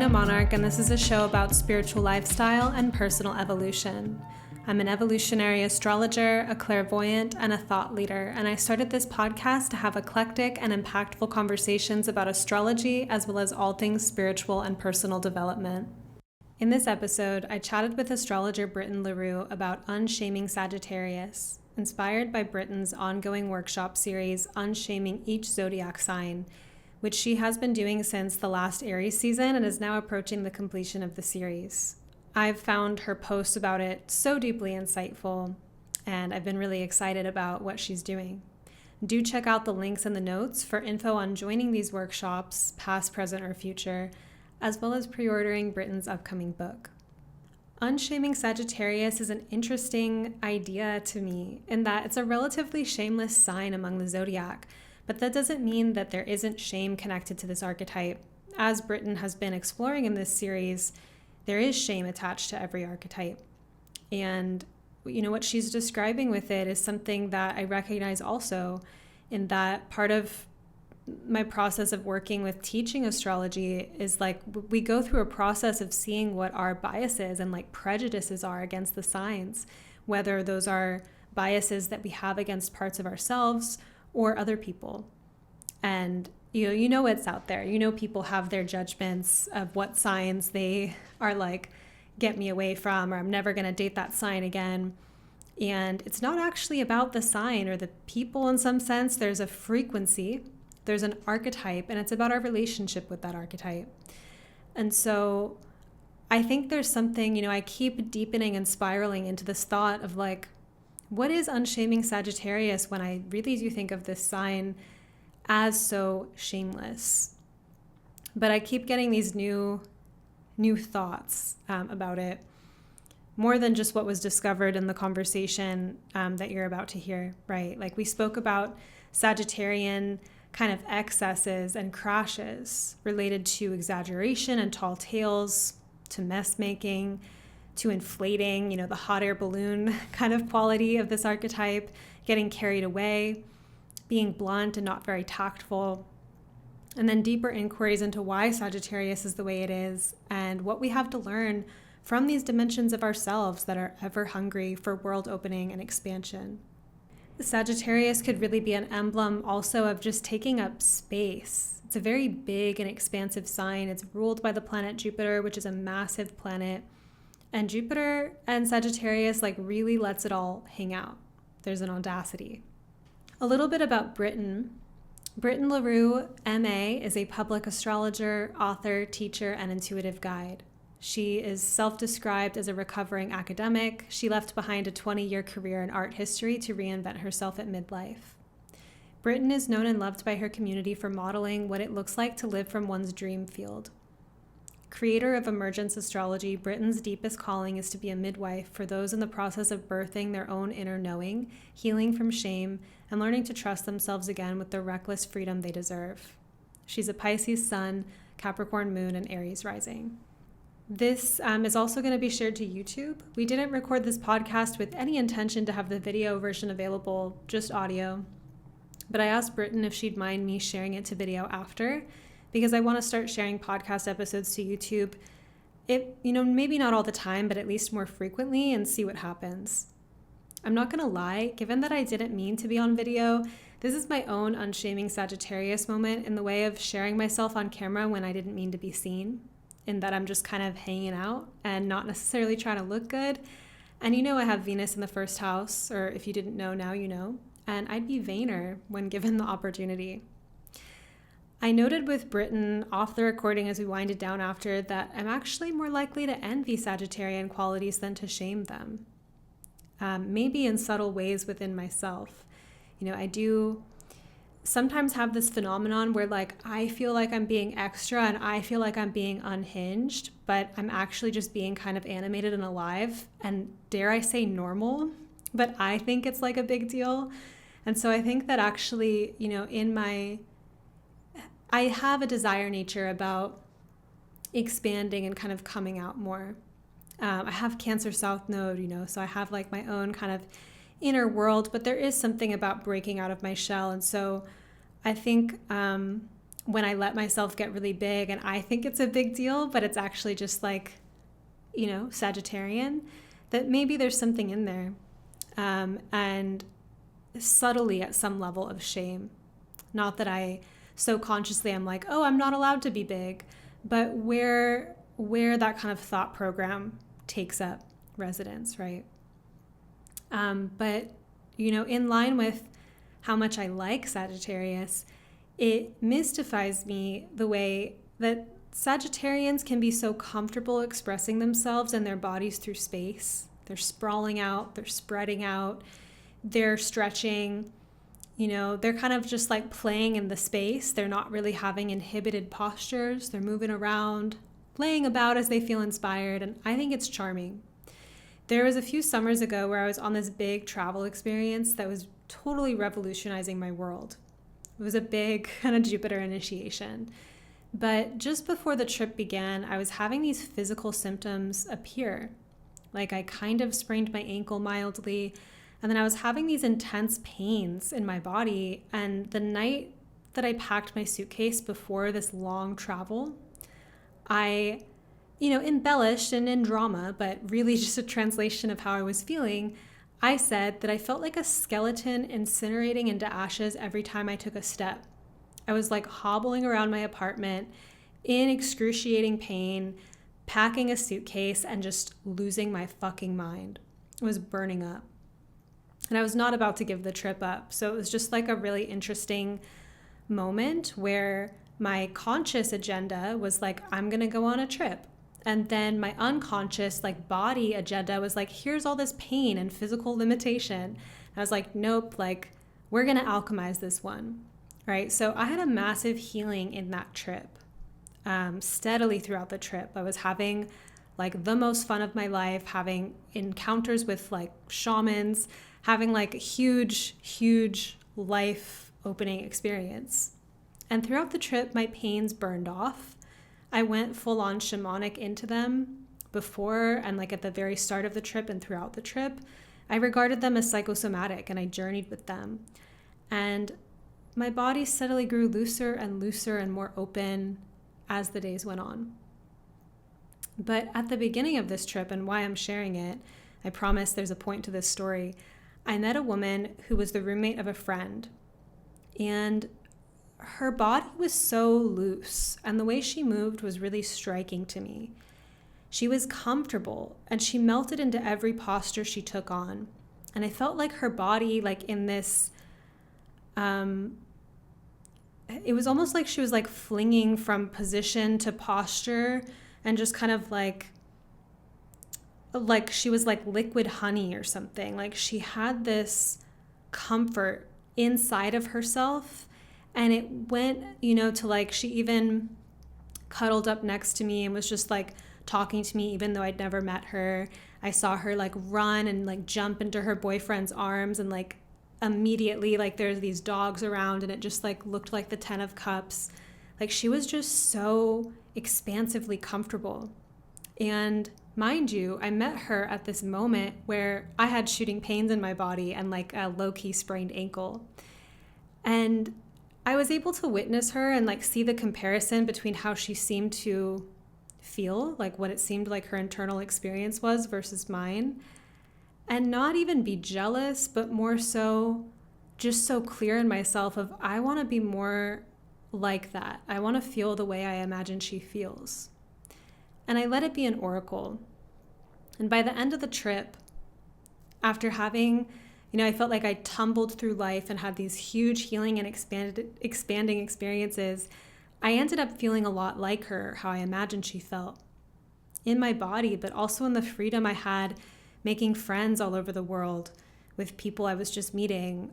Sabrina Monarch, and this is a show about spiritual lifestyle and personal evolution. I'm an evolutionary astrologer, a clairvoyant, and a thought leader, and I started this podcast to have eclectic and impactful conversations about astrology as well as all things spiritual and personal development. In this episode, I chatted with astrologer Britten LaRue about Unshaming Sagittarius, inspired by Britten's ongoing workshop series, Unshaming Each Zodiac Sign, which she has been doing since the last Aries season and is now approaching the completion of the series. I've found her posts about it so deeply insightful, and I've been really excited about what she's doing. Do check out the links in the notes for info on joining these workshops, past, present, or future, as well as pre-ordering Britten's upcoming book. Unshaming Sagittarius is an interesting idea to me in that it's a relatively shameless sign among the zodiac, but that doesn't mean that there isn't shame connected to this archetype. As Britten has been exploring in this series, there is shame attached to every archetype. And what she's describing with it is something that I recognize also, in that part of my process of working with teaching astrology is like we go through a process of seeing what our biases and like prejudices are against the signs, whether those are biases that we have against parts of ourselves or other people. And you know it's out there. People have their judgments of what signs they are like, get me away from, or I'm never going to date that sign again. And it's not actually about the sign or the people in some sense. There's a frequency, there's an archetype, and it's about our relationship with that archetype. And so I think there's something, I keep deepening and spiraling into this thought of like, what is Unshaming Sagittarius when I really do think of this sign as so shameless? But I keep getting these new thoughts about it, more than just what was discovered in the conversation that you're about to hear, right? Like we spoke about Sagittarian kind of excesses and crashes related to exaggeration and tall tales, to mess making, to inflating, the hot air balloon kind of quality of this archetype, getting carried away, being blunt and not very tactful, and then deeper inquiries into why Sagittarius is the way it is and what we have to learn from these dimensions of ourselves that are ever hungry for world opening and expansion. The Sagittarius could really be an emblem also of just taking up space. It's a very big and expansive sign. It's ruled by the planet Jupiter, which is a massive planet. And Jupiter and Sagittarius really lets it all hang out. There's an audacity. A little bit about Britten. Britten LaRue, MA, is a public astrologer, author, teacher, and intuitive guide. She is self-described as a recovering academic. She left behind a 20-year career in art history to reinvent herself at midlife. Britten is known and loved by her community for modeling what it looks like to live from one's dream field. Creator of Emergence astrology, Britten's deepest calling is to be a midwife for those in the process of birthing their own inner knowing, healing from shame, and learning to trust themselves again with the reckless freedom they deserve. She's a Pisces sun, Capricorn moon, and Aries rising. This is also going to be shared to YouTube. We didn't record this podcast with any intention to have the video version available, just audio. But I asked Britten if she'd mind me sharing it to video after, because I want to start sharing podcast episodes to YouTube. Maybe not all the time, but at least more frequently, and see what happens. I'm not going to lie, given that I didn't mean to be on video, this is my own Unshaming Sagittarius moment in the way of sharing myself on camera when I didn't mean to be seen, in that I'm just kind of hanging out and not necessarily trying to look good. And I have Venus in the first house, or if you didn't know, now you know, and I'd be vainer when given the opportunity. I noted with Britten off the recording as we winded down after that I'm actually more likely to envy Sagittarian qualities than to shame them. Maybe in subtle ways within myself. I do sometimes have this phenomenon where I feel like I'm being extra and I feel like I'm being unhinged, but I'm actually just being kind of animated and alive and, dare I say, normal, but I think it's a big deal. And so I think that actually, I have a desire nature about expanding and kind of coming out more. I have Cancer South Node, so I have my own kind of inner world, but there is something about breaking out of my shell. And so I think when I let myself get really big and I think it's a big deal, but it's actually just like, Sagittarian, that maybe there's something in there. And subtly at some level of shame. Not that I so consciously I'm like, oh, I'm not allowed to be big, but where that kind of thought program takes up residence, right? But, in line with how much I like Sagittarius, it mystifies me the way that Sagittarians can be so comfortable expressing themselves and their bodies through space. They're sprawling out, they're spreading out, they're stretching, they're kind of just like playing in the space. They're not really having inhibited postures. They're moving around, laying about as they feel inspired, and I think it's charming. There was a few summers ago where I was on this big travel experience that was totally revolutionizing my world. It was a big kind of Jupiter initiation. But just before the trip began, I was having these physical symptoms appear. Like I kind of sprained my ankle mildly, and then I was having these intense pains in my body. And the night that I packed my suitcase before this long travel, I, embellished and in drama, but really just a translation of how I was feeling, I said that I felt like a skeleton incinerating into ashes every time I took a step. I was like hobbling around my apartment in excruciating pain, packing a suitcase and just losing my fucking mind. It was burning up. And I was not about to give the trip up. So it was just like a really interesting moment where my conscious agenda was like, I'm going to go on a trip. And then my unconscious like body agenda was like, here's all this pain and physical limitation. And I was like, nope, like we're going to alchemize this one. Right. So I had a massive healing in that trip. Steadily throughout the trip, I was having like the most fun of my life, having encounters with like shamans, having like a huge life opening experience. And throughout the trip, my pains burned off. I went full on shamanic into them before and like at the very start of the trip and throughout the trip. I regarded them as psychosomatic and I journeyed with them. And my body steadily grew looser and more open as the days went on. But at the beginning of this trip, and why I'm sharing it, I promise there's a point to this story, I met a woman who was the roommate of a friend. And her body was so loose, and the way she moved was really striking to me. She was comfortable, and she melted into every posture she took on. And I felt like her body, like in this, it was almost like she was like flinging from position to posture and just kind of like she was like liquid honey or something. Like she had this comfort inside of herself, and it went, to like, she even cuddled up next to me and was just like talking to me, even though I'd never met her. I saw her like run and like jump into her boyfriend's arms, and like immediately like there's these dogs around, and it just like looked like the 10 of Cups. Like she was just so expansively comfortable. And mind you, I met her at this moment where I had shooting pains in my body and like a low-key sprained ankle. And I was able to witness her and like see the comparison between how she seemed to feel, like what it seemed like her internal experience was versus mine. And not even be jealous, but more so just so clear in myself of I want to be more like that. I want to feel the way I imagine she feels. And I let it be an oracle. And by the end of the trip, after having, I felt like I tumbled through life and had these huge healing and expanding experiences, I ended up feeling a lot like her, how I imagined she felt. In my body, but also in the freedom I had making friends all over the world with people I was just meeting,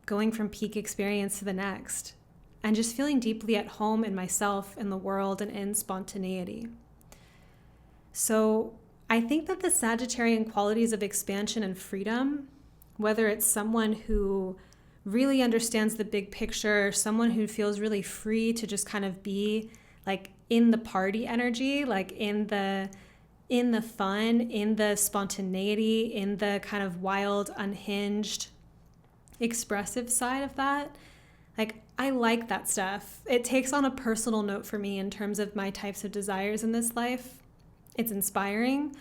going from peak experience to the next, and just feeling deeply at home in myself, in the world, and in spontaneity. So I think that the Sagittarian qualities of expansion and freedom, whether it's someone who really understands the big picture, someone who feels really free to just kind of be like in the party energy, like in the fun, in the spontaneity, in the kind of wild, unhinged, expressive side of that, Like, I like that stuff. It takes on a personal note for me in terms of my types of desires in this life. It's inspiring.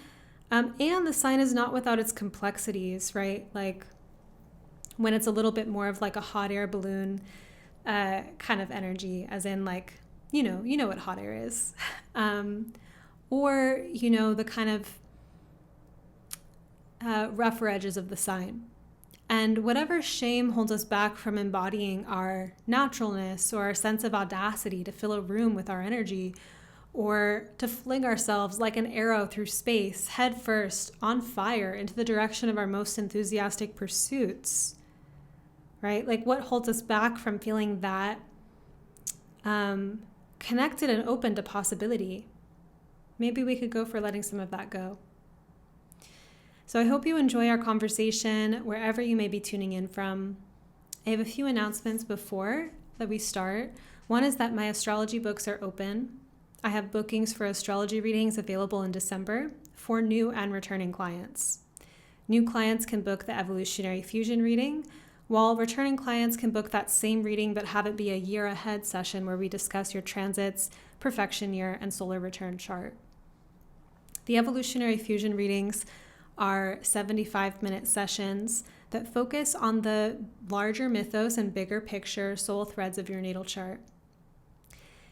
And the sign is not without its complexities, right? Like, when it's a little bit more of like a hot air balloon kind of energy, as in like, you know what hot air is. Or, the kind of rougher edges of the sign. And whatever shame holds us back from embodying our naturalness or our sense of audacity to fill a room with our energy, or to fling ourselves like an arrow through space, head first, on fire, into the direction of our most enthusiastic pursuits, right? Like, what holds us back from feeling that connected and open to possibility? Maybe we could go for letting some of that go. So I hope you enjoy our conversation wherever you may be tuning in from. I have a few announcements before that we start. One is that my astrology books are open. I have bookings for astrology readings available in December for new and returning clients. New clients can book the Evolutionary Fusion reading, while returning clients can book that same reading but have it be a year ahead session where we discuss your transits, perfection year, and solar return chart. The Evolutionary Fusion readings are 75-minute sessions that focus on the larger mythos and bigger picture soul threads of your natal chart.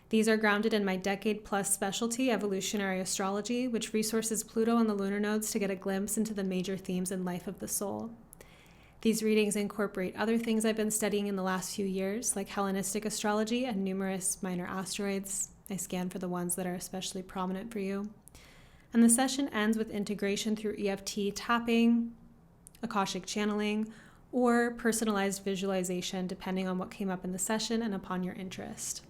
These are grounded in my decade-plus specialty, evolutionary astrology, which resources Pluto and the lunar nodes to get a glimpse into the major themes in life of the soul. These readings incorporate other things I've been studying in the last few years, like Hellenistic astrology and numerous minor asteroids. I scan for the ones that are especially prominent for you. And the session ends with integration through EFT tapping, Akashic channeling, or personalized visualization, depending on what came up in the session and upon your interest.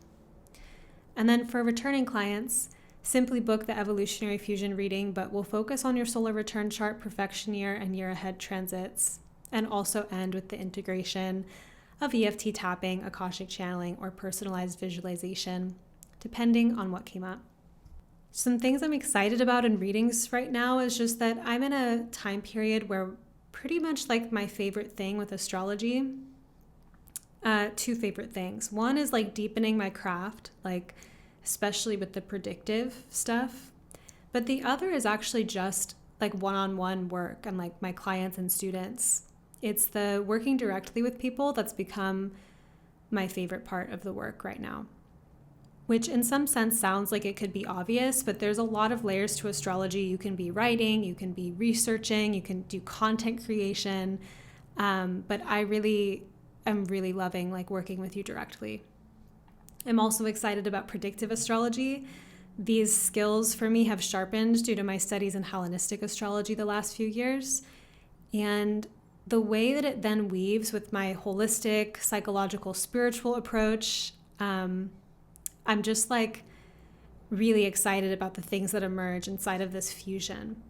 And then for returning clients, simply book the Evolutionary Fusion reading, but we'll focus on your solar return chart, perfection year, and year ahead transits, and also end with the integration of EFT tapping, Akashic channeling, or personalized visualization, depending on what came up. Some things I'm excited about in readings right now is just that I'm in a time period where pretty much like my favorite thing with astrology, two favorite things. One is like deepening my craft, like especially with the predictive stuff. But the other is actually just like one-on-one work and like my clients and students. It's the working directly with people that's become my favorite part of the work right now. Which in some sense sounds like it could be obvious, but there's a lot of layers to astrology. You can be writing, you can be researching, you can do content creation, but I'm really loving like working with you directly. I'm also excited about predictive astrology. These skills for me have sharpened due to my studies in Hellenistic astrology the last few years, and the way that it then weaves with my holistic, psychological, spiritual approach. I'm just like really excited about the things that emerge inside of this fusion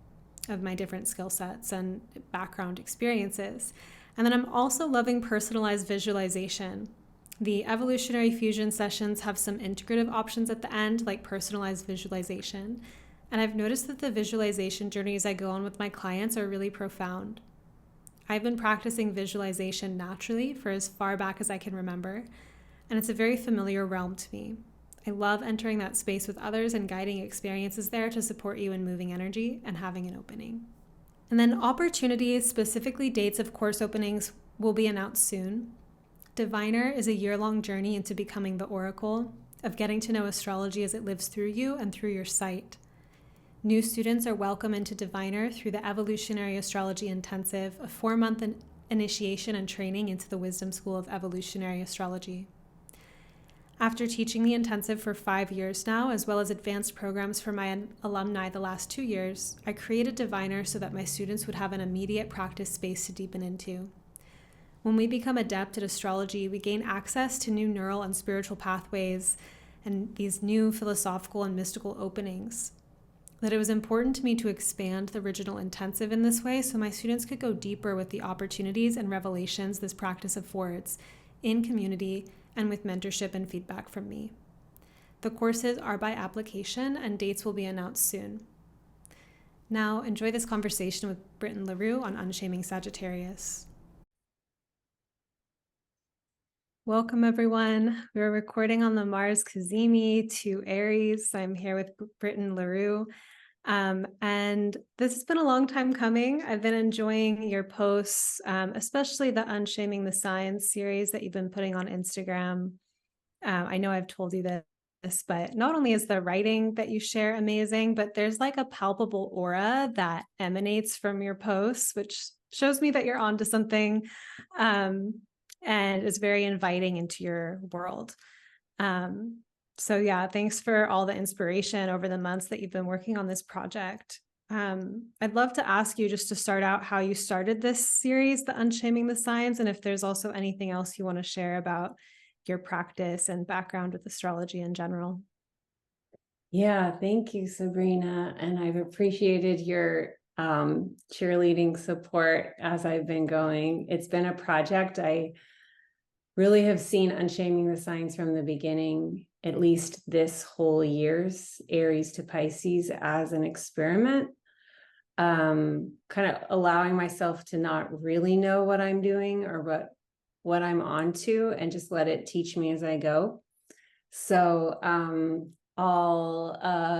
of my different skill sets and background experiences. And then I'm also loving personalized visualization. The Evolutionary Fusion sessions have some integrative options at the end, like personalized visualization. And I've noticed that the visualization journeys I go on with my clients are really profound. I've been practicing visualization naturally for as far back as I can remember, and it's a very familiar realm to me. I love entering that space with others and guiding experiences there to support you in moving energy and having an opening. And then opportunities, specifically dates of course openings, will be announced soon. Diviner is a year-long journey into becoming the oracle, of getting to know astrology as it lives through you and through your sight. New students are welcome into Diviner through the Evolutionary Astrology Intensive, a 4-month initiation and training into the Wisdom School of Evolutionary Astrology. After teaching the intensive for 5 years now, as well as advanced programs for my alumni the last 2 years, I created Diviner so that my students would have an immediate practice space to deepen into. When we become adept at astrology, we gain access to new neural and spiritual pathways and these new philosophical and mystical openings. That it was important to me to expand the original intensive in this way so my students could go deeper with the opportunities and revelations this practice affords in community and with mentorship and feedback from me. The courses are by application and dates will be announced soon. Now, enjoy this conversation with Britten LaRue on Unshaming Sagittarius. Welcome, everyone. We're recording on the Mars Cazimi to Aries. I'm here with Britten LaRue. And this has been a long time coming. I've been enjoying your posts, especially the Unshaming the Signs series that you've been putting on Instagram. I know I've told you this, but not only is the writing that you share amazing, but there's like a palpable aura that emanates from your posts, which shows me that you're onto something. And is very inviting into your world. So yeah, thanks for all the inspiration over the months that you've been working on this project. I'd love to ask you just to start out how you started this series, the Unshaming the Signs, and if there's also anything else you want to share about your practice and background with astrology in general. Yeah, thank you, Sabrina. And I've appreciated your cheerleading support as I've been going. It's been a project. I really have seen Unshaming the Signs from the beginning, at least this whole year's Aries to Pisces, as an experiment. Kind of allowing myself to not really know what I'm doing or what I'm onto, and just let it teach me as I go. So all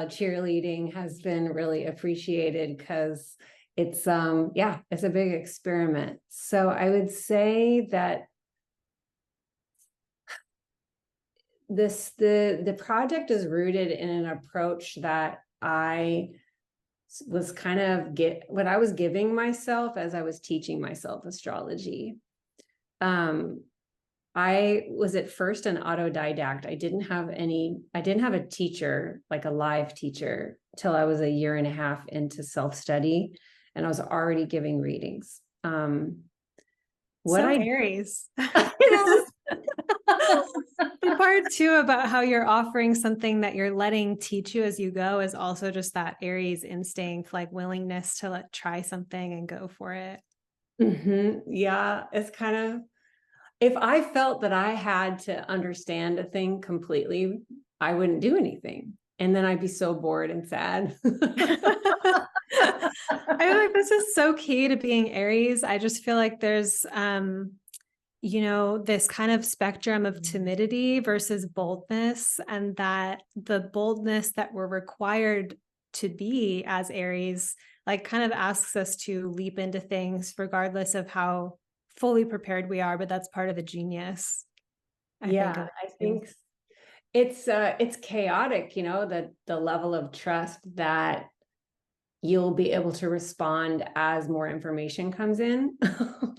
cheerleading has been really appreciated because it's it's a big experiment. So I would say that the project is rooted in an approach that I was kind of what I was giving myself as I was teaching myself astrology. I was at first an autodidact. I didn't have a teacher, like a live teacher, till I was a year and a half into self-study, and I was already giving readings. Aries. The part too about how you're offering something that you're letting teach you as you go is also just that Aries instinct, like willingness to try something and go for it. Yeah, it's kind of, if I felt that I had to understand a thing completely, I wouldn't do anything. And then I'd be so bored and sad. I feel like this is so key to being Aries. I just feel like there's this kind of spectrum of timidity versus boldness, and that the boldness that we're required to be as Aries, like, kind of asks us to leap into things regardless of how fully prepared we are, but that's part of the genius. I think It's chaotic, the level of trust that you'll be able to respond as more information comes in.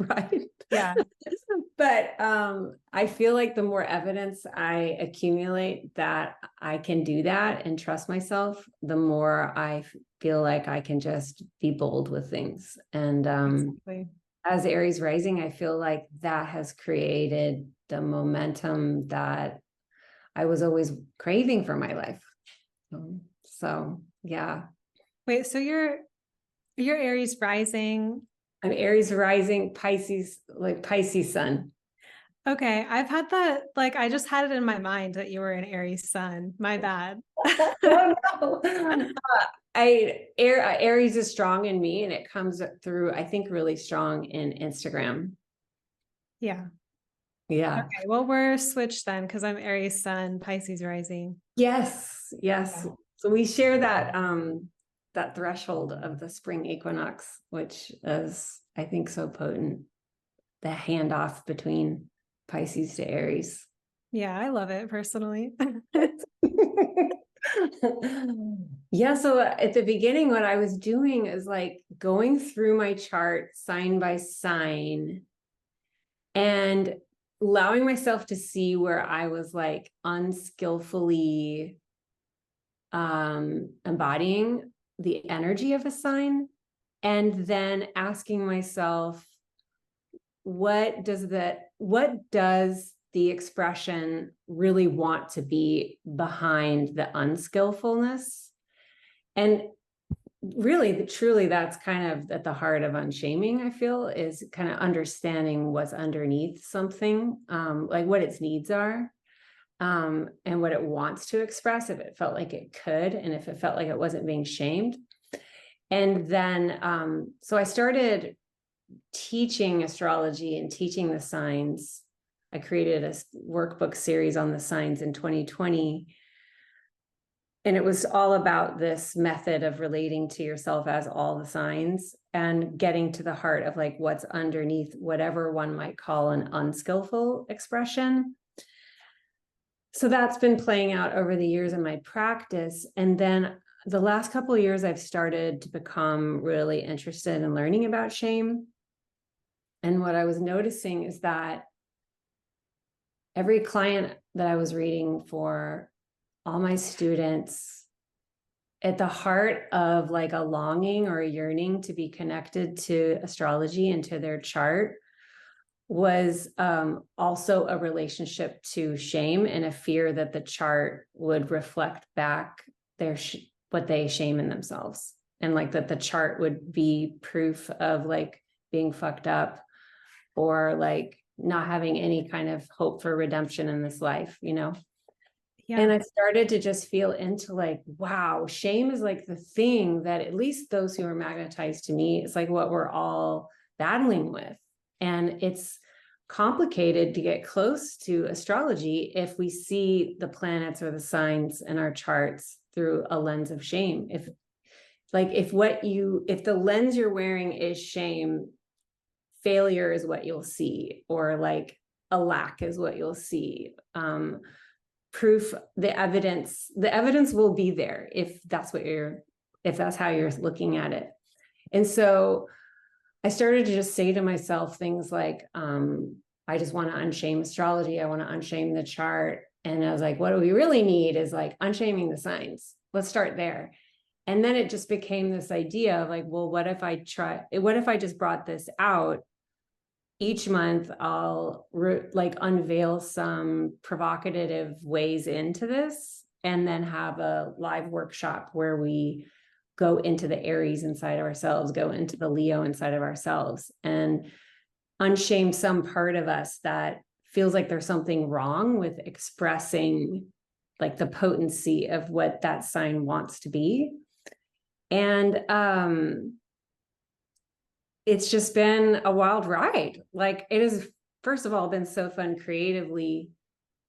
Right? Yeah. But I feel like the more evidence I accumulate that I can do that and trust myself, the more I feel like I can just be bold with things. And Exactly. as Aries rising, I feel like that has created the momentum that I was always craving for my life. So yeah. Wait, so you're Aries rising. I'm Aries rising, Pisces, like Pisces sun. Okay, I've had that, like, I just had it in my mind that you were an Aries sun. My bad. Oh, no. Aries is strong in me, and it comes through, I think, really strong in Instagram. Yeah. Yeah. Okay, well, we're switched then because I'm Aries sun, Pisces rising. Yes. Yeah. So we share that threshold of the spring equinox, which is, I think, so potent. The handoff between Pisces to Aries. Yeah, I love it personally. Yeah, so at the beginning, what I was doing is like going through my chart sign by sign and allowing myself to see where I was like unskillfully embodying the energy of a sign, and then asking myself, what does the expression really want to be behind the unskillfulness? And really, truly, that's kind of at the heart of Unshaming, I feel, is kind of understanding what's underneath something, like what its needs are, and what it wants to express, if it felt like it could, and if it felt like it wasn't being shamed. And then so I started teaching astrology and teaching the signs I created a workbook series on the signs in 2020. And it was all about this method of relating to yourself as all the signs and getting to the heart of like what's underneath whatever one might call an unskillful expression. So that's been playing out over the years in my practice. And then the last couple of years, I've started to become really interested in learning about shame. And what I was noticing is that every client that I was reading for, all my students, at the heart of like a longing or a yearning to be connected to astrology and to their chart was also a relationship to shame and a fear that the chart would reflect back their what they shame in themselves, and like that the chart would be proof of like being fucked up or like not having any kind of hope for redemption in this life, you know? Yeah. And I started to just feel into like, wow, shame is like the thing that at least those who are magnetized to me, it's like what we're all battling with. And it's complicated to get close to astrology if we see the planets or the signs in our charts through a lens of shame. If the lens you're wearing is shame, failure is what you'll see, or like a lack is what you'll see. Proof, the evidence will be there if that's how you're looking at it. And so I started to just say to myself things like, I just want to unshame astrology. I want to unshame the chart. And I was like, what do we really need is like unshaming the signs. Let's start there. And then it just became this idea of like, well, what if I just brought this out each month? I'll unveil some provocative ways into this, and then have a live workshop where we go into the Aries inside of ourselves, go into the Leo inside of ourselves, and unshame some part of us that feels like there's something wrong with expressing like the potency of what that sign wants to be. And it's just been a wild ride. Like, it has, first of all, been so fun creatively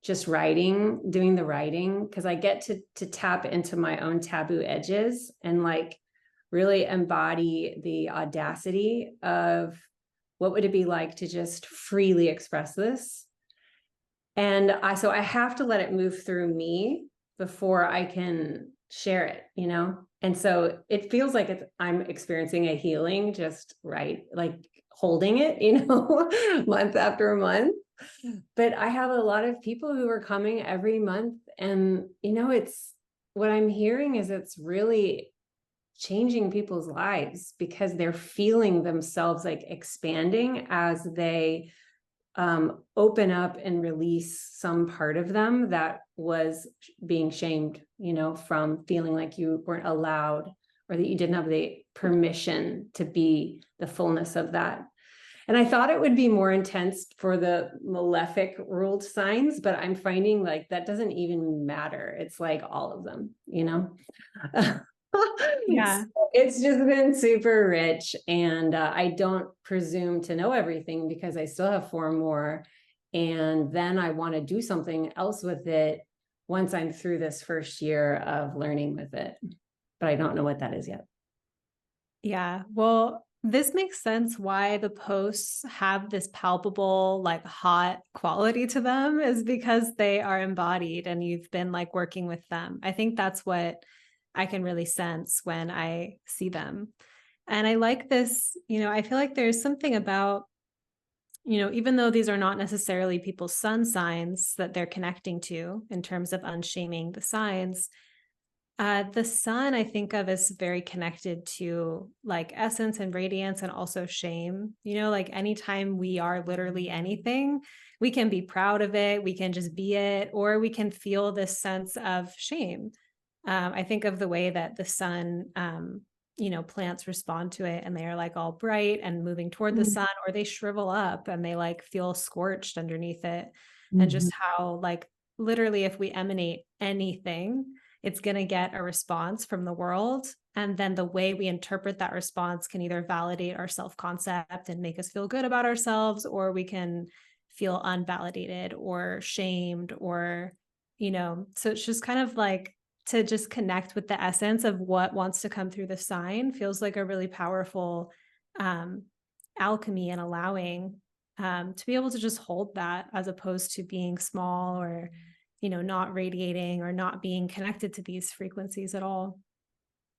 just doing the writing, because I get to tap into my own taboo edges and like really embody the audacity of what would it be like to just freely express this. And so I have to let it move through me before I can share it, you know? And so it feels like I'm experiencing a healing, just right, like holding it, you know, month after month. But I have a lot of people who are coming every month, and, you know, it's what I'm hearing is it's really changing people's lives because they're feeling themselves like expanding as they open up and release some part of them that was being shamed, you know, from feeling like you weren't allowed or that you didn't have the permission to be the fullness of that. And I thought it would be more intense for the malefic ruled signs, but I'm finding like that doesn't even matter. It's like all of them, you know? Yeah. So it's just been super rich. And I don't presume to know everything because I still have 4 more. And then I want to do something else with it once I'm through this first year of learning with it. But I don't know what that is yet. Yeah. Well, this makes sense why the posts have this palpable, like hot quality to them, is because they are embodied and you've been like working with them. I think that's what I can really sense when I see them. And I like this, you know, I feel like there's something about, you know, even though these are not necessarily people's sun signs that they're connecting to in terms of unshaming the signs, the sun I think of as very connected to like essence and radiance and also shame. You know, like anytime we are literally anything, we can be proud of it, we can just be it, or we can feel this sense of shame. I think of the way that the sun, you know, plants respond to it and they are like all bright and moving toward the sun, or they shrivel up and they like feel scorched underneath it. And just how like literally if we emanate anything, it's going to get a response from the world. And then the way we interpret that response can either validate our self-concept and make us feel good about ourselves, or we can feel unvalidated or shamed or, so it's just kind of like to just connect with the essence of what wants to come through the sign feels like a really powerful um, alchemy and allowing to be able to just hold that as opposed to being small or, not radiating or not being connected to these frequencies at all.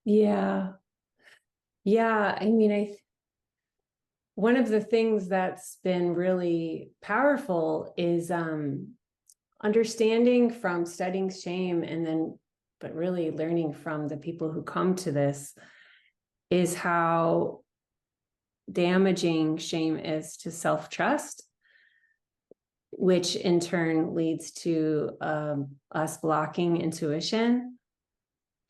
Yeah. Yeah. I mean, one of the things that's been really powerful is understanding from studying shame but really learning from the people who come to this is how damaging shame is to self-trust, which in turn leads to us blocking intuition,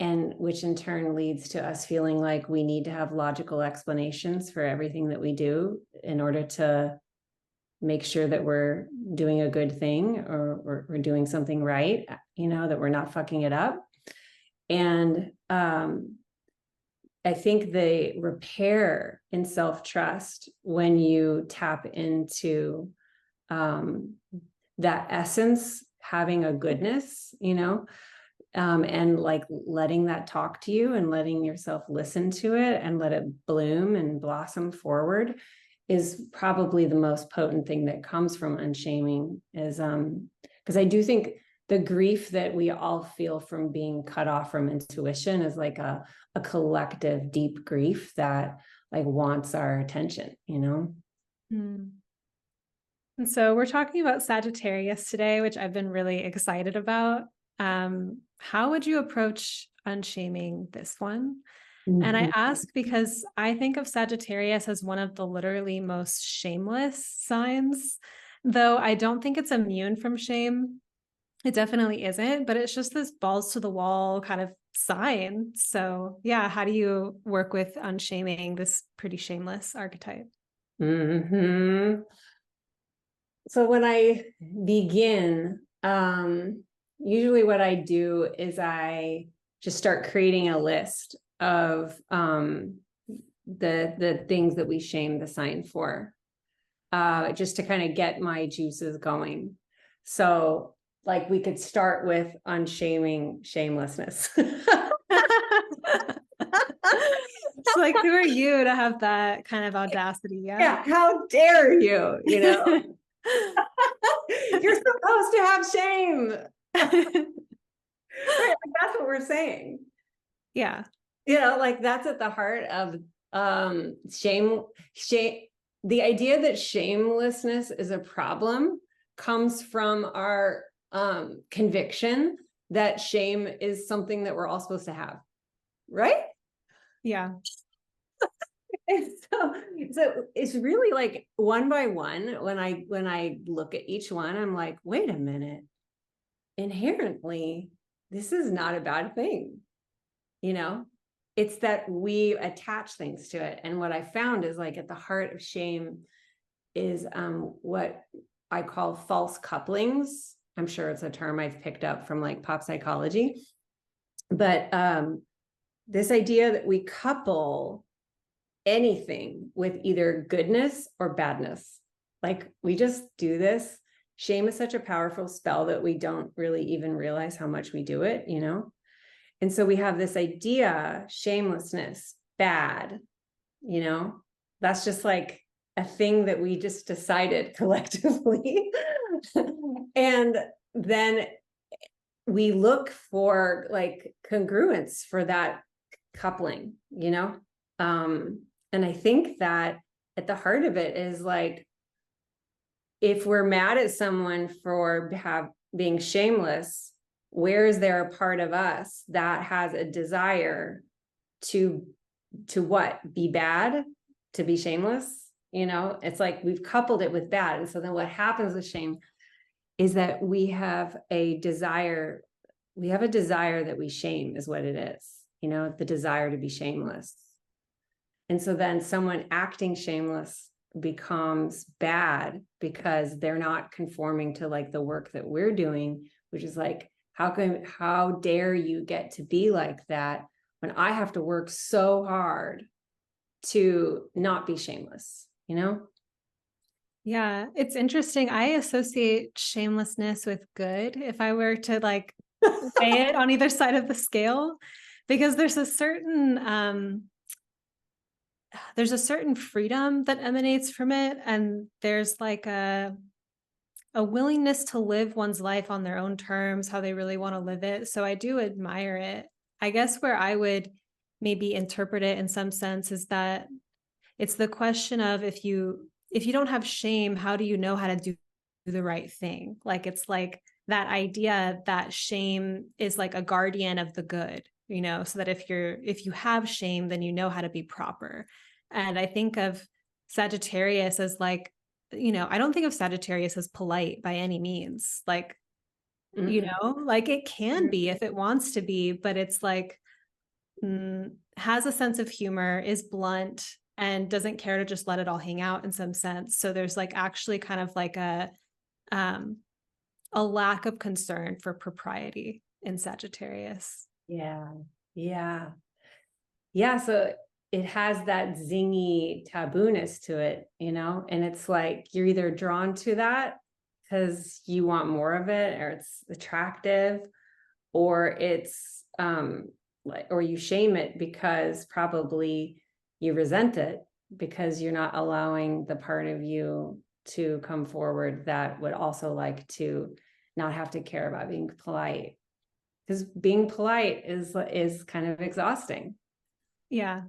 and which in turn leads to us feeling like we need to have logical explanations for everything that we do in order to make sure that we're doing a good thing or we're doing something right, that we're not fucking it up. And I think the repair in self-trust when you tap into that essence, having a goodness, and like letting that talk to you and letting yourself listen to it and let it bloom and blossom forward is probably the most potent thing that comes from unshaming, is because I do think the grief that we all feel from being cut off from intuition is like a collective deep grief that like wants our attention, And so we're talking about Sagittarius today, which I've been really excited about. How would you approach unshaming this one? And I ask because I think of Sagittarius as one of the literally most shameless signs, though I don't think it's immune from shame. It definitely isn't, but it's just this balls to the wall kind of sign. So yeah, how do you work with unshaming this pretty shameless archetype? So when I begin, usually what I do is I just start creating a list of the things that we shame the sign for, just to kind of get my juices going. So like we could start with unshaming shamelessness. It's like, who are you to have that kind of audacity? Yeah, how dare you, You're supposed to have shame. Right, like that's what we're saying. Yeah. Like that's at the heart of shame. The idea that shamelessness is a problem comes from our conviction that shame is something that we're all supposed to have, right? Yeah. So it's really like one by one, when I look at each one, I'm like, wait a minute, inherently this is not a bad thing. It's that we attach things to it. And what I found is like at the heart of shame is what I call false couplings. I'm sure it's a term I've picked up from like pop psychology, but this idea that we couple anything with either goodness or badness. Like we just do this. Shame is such a powerful spell that we don't really even realize how much we do it, And so we have this idea, shamelessness, bad, that's just like a thing that we just decided collectively. And then we look for like congruence for that coupling, and I think that at the heart of it is like, if we're mad at someone for being shameless, where is there a part of us that has a desire to what? Be bad, to be shameless? It's like we've coupled it with bad. And so then what happens with shame is that we have a desire that we shame, is what it is, the desire to be shameless. And so then someone acting shameless becomes bad because they're not conforming to like the work that we're doing, which is like, how dare you get to be like that when I have to work so hard to not be shameless, Yeah, it's interesting. I associate shamelessness with good if I were to like weigh it on either side of the scale, because there's a certain freedom that emanates from it, and there's like a willingness to live one's life on their own terms, how they really want to live it. So I do admire it. I guess where I would maybe interpret it in some sense is that it's the question of if you don't have shame, how do you know how to do the right thing? Like it's like that idea that shame is like a guardian of the good, so that if you have shame, then you know how to be proper. And I think of Sagittarius as like, I don't think of Sagittarius as polite by any means. Like, Mm-mm. like it can be if it wants to be, but it's like has a sense of humor, is blunt, and doesn't care to just let it all hang out in some sense. So there's like actually kind of like um, a lack of concern for propriety in Sagittarius. Yeah. Yeah. Yeah. So it has that zingy tabooness to it, and it's like you're either drawn to that because you want more of it or it's attractive, or it's like, or you shame it because probably you resent it because you're not allowing the part of you to come forward that would also like to not have to care about being polite, because being polite is kind of exhausting. Yeah.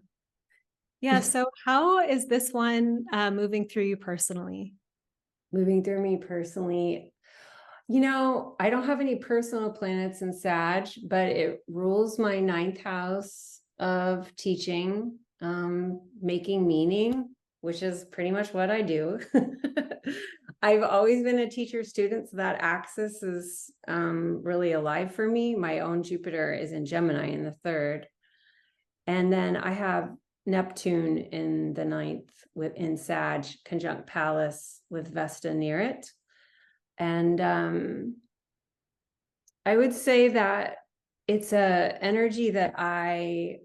Yeah. So how is this one moving through you personally? Moving through me personally, I don't have any personal planets in Sag, but it rules my ninth house of teaching, making meaning, which is pretty much what I do. I've always been a teacher student, so that axis is really alive for me. My own Jupiter is in Gemini in the third. And then I have Neptune in the ninth in Sag, conjunct Pallas with Vesta near it. And I would say that it's a energy that I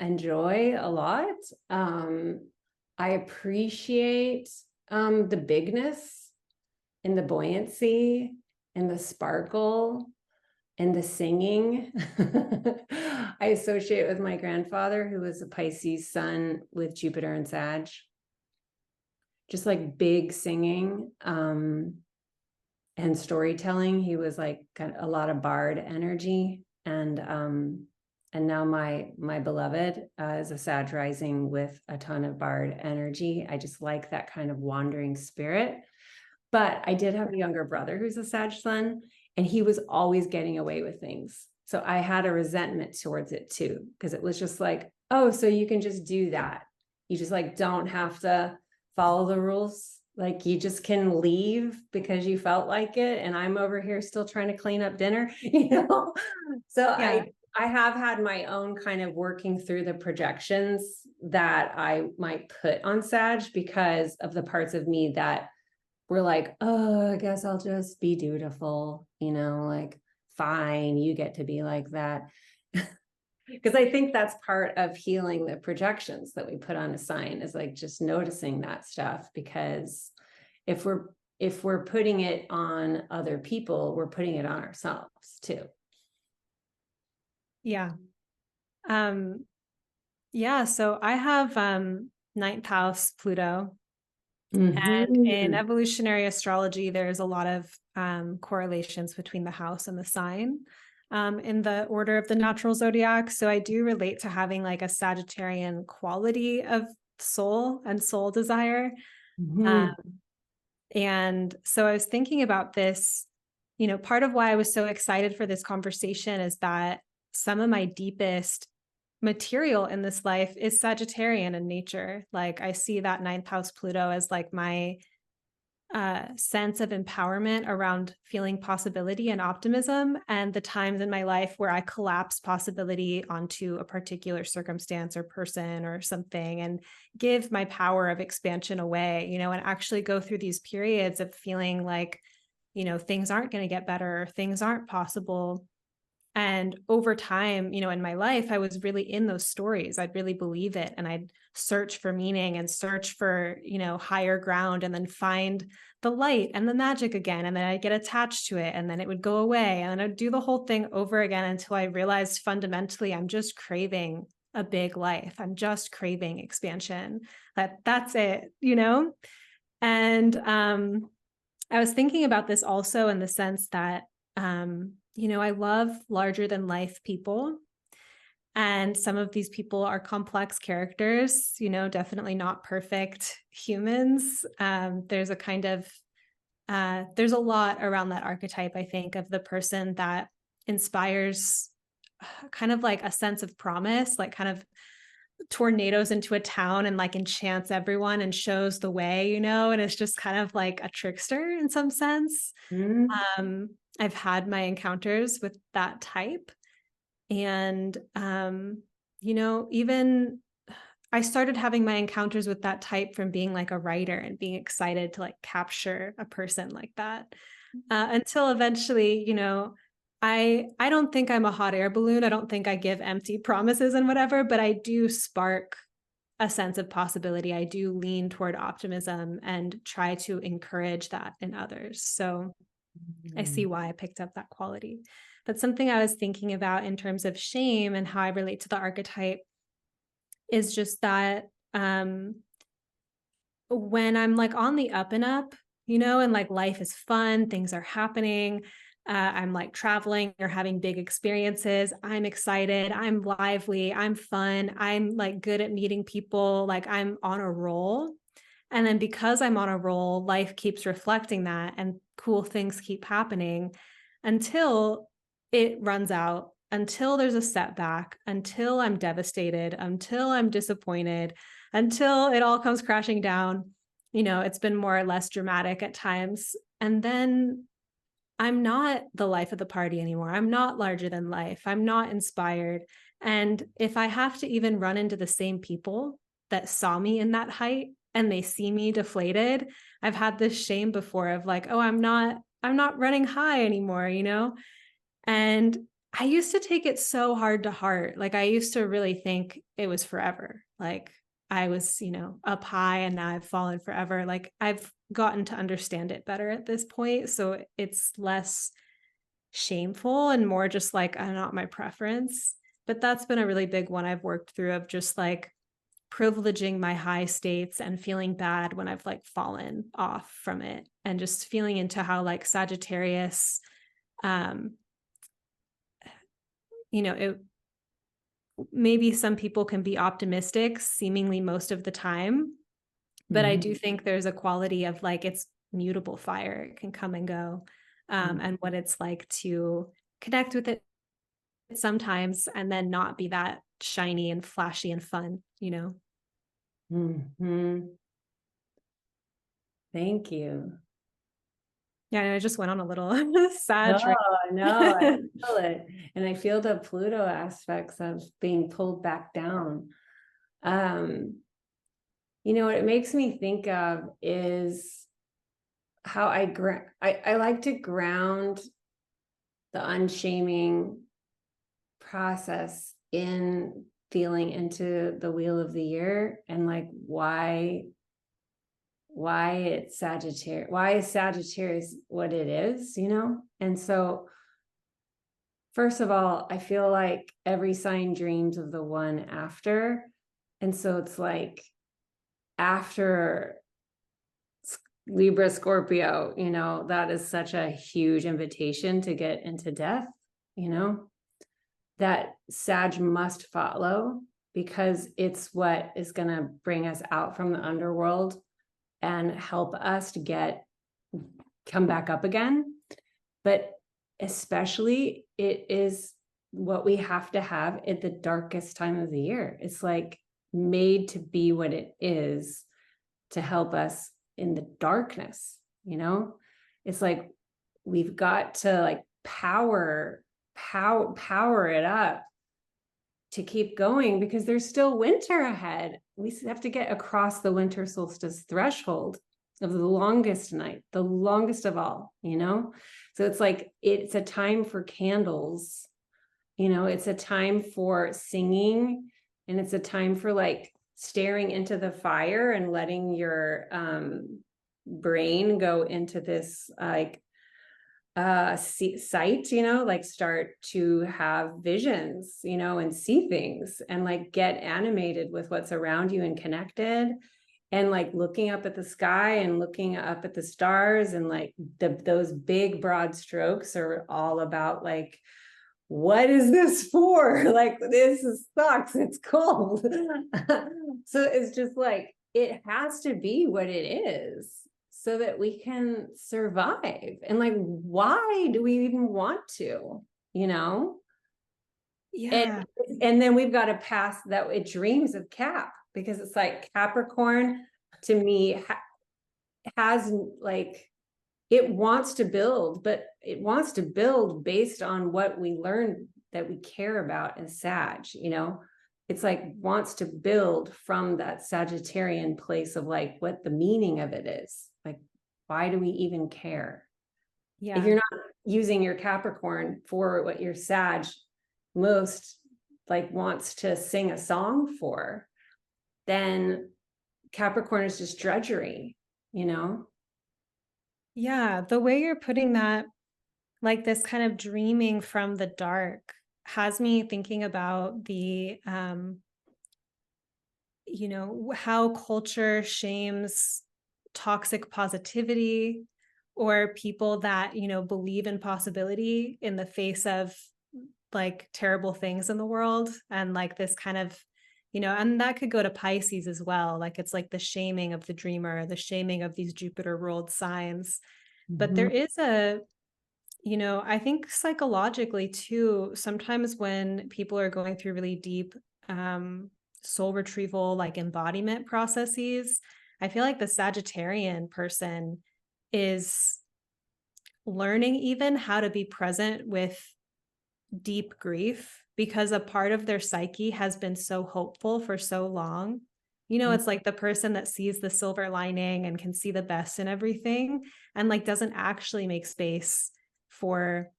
enjoy a lot. I appreciate the bigness and the buoyancy and the sparkle and the singing. I associate with my grandfather, who was a Pisces sun with Jupiter and Sag. Just like big singing and storytelling. He was like kind of a lot of bard energy. And now my beloved is a Sag rising with a ton of bard energy. I just like that kind of wandering spirit. But I did have a younger brother who's a Sag sun, and he was always getting away with things. So I had a resentment towards it too, because it was just like, oh, so you can just do that. You just like don't have to follow the rules. Like you just can leave because you felt like it. And I'm over here still trying to clean up dinner, So Yeah. I have had my own kind of working through the projections that I might put on Sag because of the parts of me that we're like, oh, I guess I'll just be dutiful, like, fine, you get to be like that. Because I think that's part of healing the projections that we put on a sign, is like just noticing that stuff. Because if we're putting it on other people, we're putting it on ourselves too. Yeah. Yeah. So I have ninth house Pluto. And in Mm-hmm. evolutionary astrology, there's a lot of correlations between the house and the sign in the order of the natural zodiac. So I do relate to having like a Sagittarian quality of soul and soul desire. Um, Mm-hmm. and so I was thinking about this, part of why I was so excited for this conversation is that some of my deepest material in this life is Sagittarian in nature. Like I see that ninth house Pluto as like my sense of empowerment around feeling possibility and optimism, and the times in my life where I collapse possibility onto a particular circumstance or person or something and give my power of expansion away, and actually go through these periods of feeling like, things aren't going to get better, things aren't possible. And over time, in my life, I was really in those stories. I'd really believe it. And I'd search for meaning and search for, higher ground, and then find the light and the magic again. And then I'd get attached to it, and then it would go away. And then I'd do the whole thing over again until I realized fundamentally, I'm just craving a big life. I'm just craving expansion. That's it. And I was thinking about this also in the sense that, I love larger than life people. And some of these people are complex characters, definitely not perfect humans. There's a kind of, there's a lot around that archetype, I think, of the person that inspires kind of like a sense of promise, like kind of tornadoes into a town and like enchants everyone and shows the way, and it's just kind of like a trickster in some sense. Mm. I've had my encounters with that type. And, even I started having my encounters with that type from being like a writer and being excited to like capture a person like that. Until eventually, I don't think I'm a hot air balloon. I don't think I give empty promises and whatever, but I do spark a sense of possibility. I do lean toward optimism and try to encourage that in others. So I see why I picked up that quality. But something I was thinking about in terms of shame and how I relate to the archetype is just that when I'm like on the up and up, and like life is fun, things are happening, I'm like traveling or having big experiences, I'm excited, I'm lively, I'm fun, I'm like good at meeting people, like I'm on a roll. And then because I'm on a roll, life keeps reflecting that and cool things keep happening until it runs out, until there's a setback, until I'm devastated, until I'm disappointed, until it all comes crashing down. It's been more or less dramatic at times. And then I'm not the life of the party anymore. I'm not larger than life. I'm not inspired. And if I have to even run into the same people that saw me in that height and they see me deflated, I've had this shame before of like, oh, I'm not running high anymore. And I used to take it so hard to heart. Like I used to really think it was forever. Like I was, up high and now I've fallen forever. Like I've gotten to understand it better at this point. So it's less shameful and more just like, not my preference. But that's been a really big one I've worked through, of just like privileging my high states and feeling bad when I've like fallen off from it, and just feeling into how like Sagittarius, it maybe some people can be optimistic seemingly most of the time, but I do think there's a quality of like, it's mutable fire. It can come and go. And what it's like to connect with it sometimes and then not be that shiny and flashy and fun. Thank you. Yeah, I just went on a little sad No, train. no, I feel it. And I feel the Pluto aspects of being pulled back down. What it makes me think of is how I like to ground the unshaming process in feeling into the wheel of the year, and like why it's Sagittarius, why is Sagittarius what it is, And so first of all, I feel like every sign dreams of the one after. And so it's like after Libra, Scorpio, that is such a huge invitation to get into death, that Sag must follow, because it's what is going to bring us out from the underworld and help us to come back up again. But especially it is what we have to have at the darkest time of the year. It's like made to be what it is to help us in the darkness. It's like we've got to like power it up to keep going, because there's still winter ahead. We have to get across the winter solstice threshold of the longest night, the longest of all, So it's like, it's a time for candles You know, it's a time for singing, and it's a time for like staring into the fire and letting your brain go into this like sight, you know, like start to have visions, you know, and see things and like get animated with what's around you and connected, and like looking up at the sky and looking up at the stars, and like those big broad strokes are all about like, what is this for? Like, this sucks, it's cold. So it's just like, it has to be what it is so that we can survive. And like, why do we even want to, you know? Yeah. And then we've got to pass that. It dreams of Cap, because it's like Capricorn to me has like, it wants to build, but it wants to build based on what we learned that we care about in Sag, you know? It's like wants to build from that Sagittarian place of like what the meaning of it is. Like, why do we even care? Yeah. If you're not using your Capricorn for what your Sag most like wants to sing a song for, then Capricorn is just drudgery, you know? Yeah. The way you're putting that, like this kind of dreaming from the dark, has me thinking about the, you know, how culture shames toxic positivity, or people that, you know, believe in possibility in the face of like terrible things in the world. And like this kind of, you know, and that could go to Pisces as well. Like it's like the shaming of the dreamer, the shaming of these Jupiter ruled signs. But there is a, you know, I think psychologically too, sometimes when people are going through really deep soul retrieval, like embodiment processes, I feel like the Sagittarian person is learning even how to be present with deep grief, because a part of their psyche has been so hopeful for so long. You know, it's like the person that sees the silver lining and can see the best in everything, and like doesn't actually make space for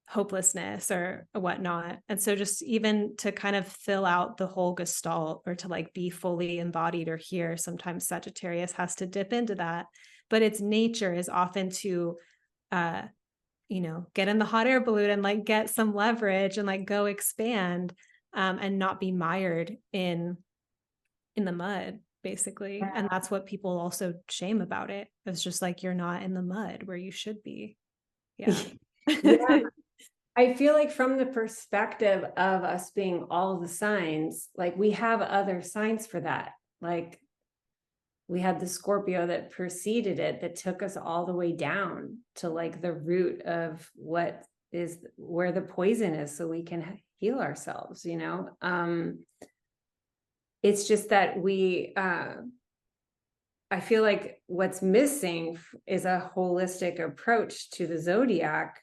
hopelessness or whatnot. And so just even to kind of fill out the whole gestalt, or to like be fully embodied or here, sometimes Sagittarius has to dip into that. But its nature is often to you know, get in the hot air balloon and like get some leverage and like go expand, and not be mired in the mud, basically. And that's what people also shame about it. It's just like, you're not in the mud where you should be. Yeah. Yeah. I feel like from the perspective of us being all the signs, like we have other signs for that. Like we had the Scorpio that preceded it, that took us all the way down to like the root of what is, where the poison is, so we can heal ourselves, you know? It's just that I feel like what's missing is a holistic approach to the zodiac,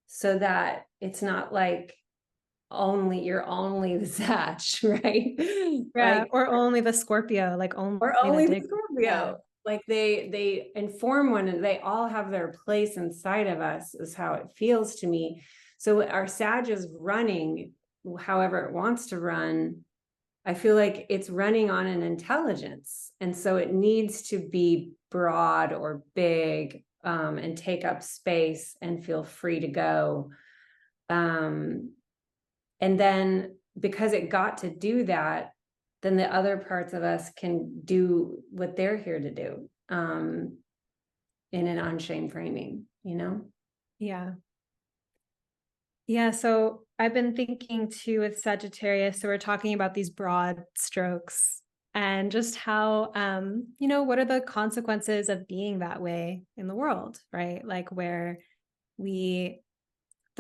so that it's not like you're only the Sag, right? Yeah. Like, Or only the Scorpio, like only or the only the dig. Scorpio. Yeah. Like they inform one, and they all have their place inside of us, is how it feels to me. So our Sag is running however it wants to run. I feel like it's running on an intelligence. And so it needs to be broad or big, and take up space and feel free to go. And then because it got to do that, then the other parts of us can do what they're here to do, in an unshamed framing, you know? Yeah. Yeah. So I've been thinking too with Sagittarius. So we're talking about these broad strokes and just how, you know, what are the consequences of being that way in the world, right? Like where the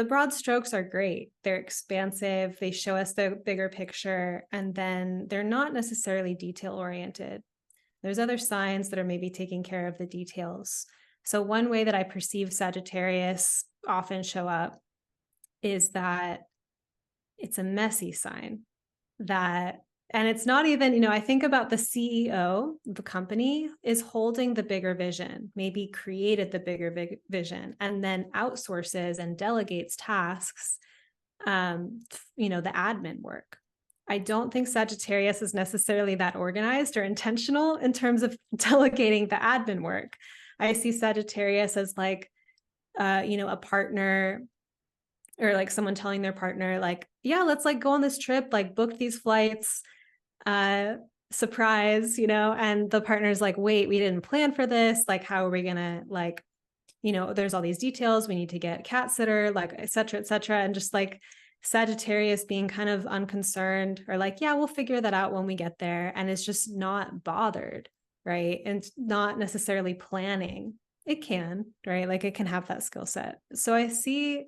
broad strokes are great. They're expansive. They show us the bigger picture, and then they're not necessarily detail oriented. There's other signs that are maybe taking care of the details. So one way that I perceive Sagittarius often show up is that it's a messy sign, that, and it's not even, you know, I think about the CEO of the company is holding the bigger vision, maybe created the bigger vision, and then outsources and delegates tasks the admin work. I don't think Sagittarius is necessarily that organized or intentional in terms of delegating the admin work. I see Sagittarius as like, a partner, or like someone telling their partner, like, yeah, let's like go on this trip, like book these flights, surprise, and the partner's like, wait, we didn't plan for this. Like, how are we gonna like, there's all these details. We need to get cat sitter, like, et cetera, et cetera. And just like Sagittarius being kind of unconcerned, or like, yeah, we'll figure that out when we get there. And it's just not bothered, right? And not necessarily planning. It can, right? Like it can have that skill set. So I see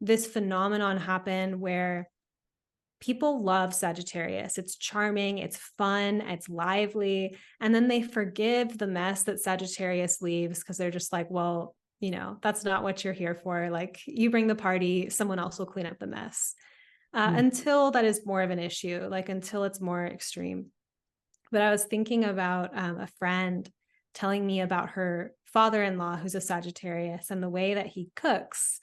this phenomenon happen where people love Sagittarius. It's charming, it's fun, it's lively. And then they forgive the mess that Sagittarius leaves because they're just like, well, that's not what you're here for. Like, you bring the party, someone else will clean up the mess. Until that is more of an issue, like until it's more extreme. But I was thinking about a friend telling me about her father-in-law who's a Sagittarius, and the way that he cooks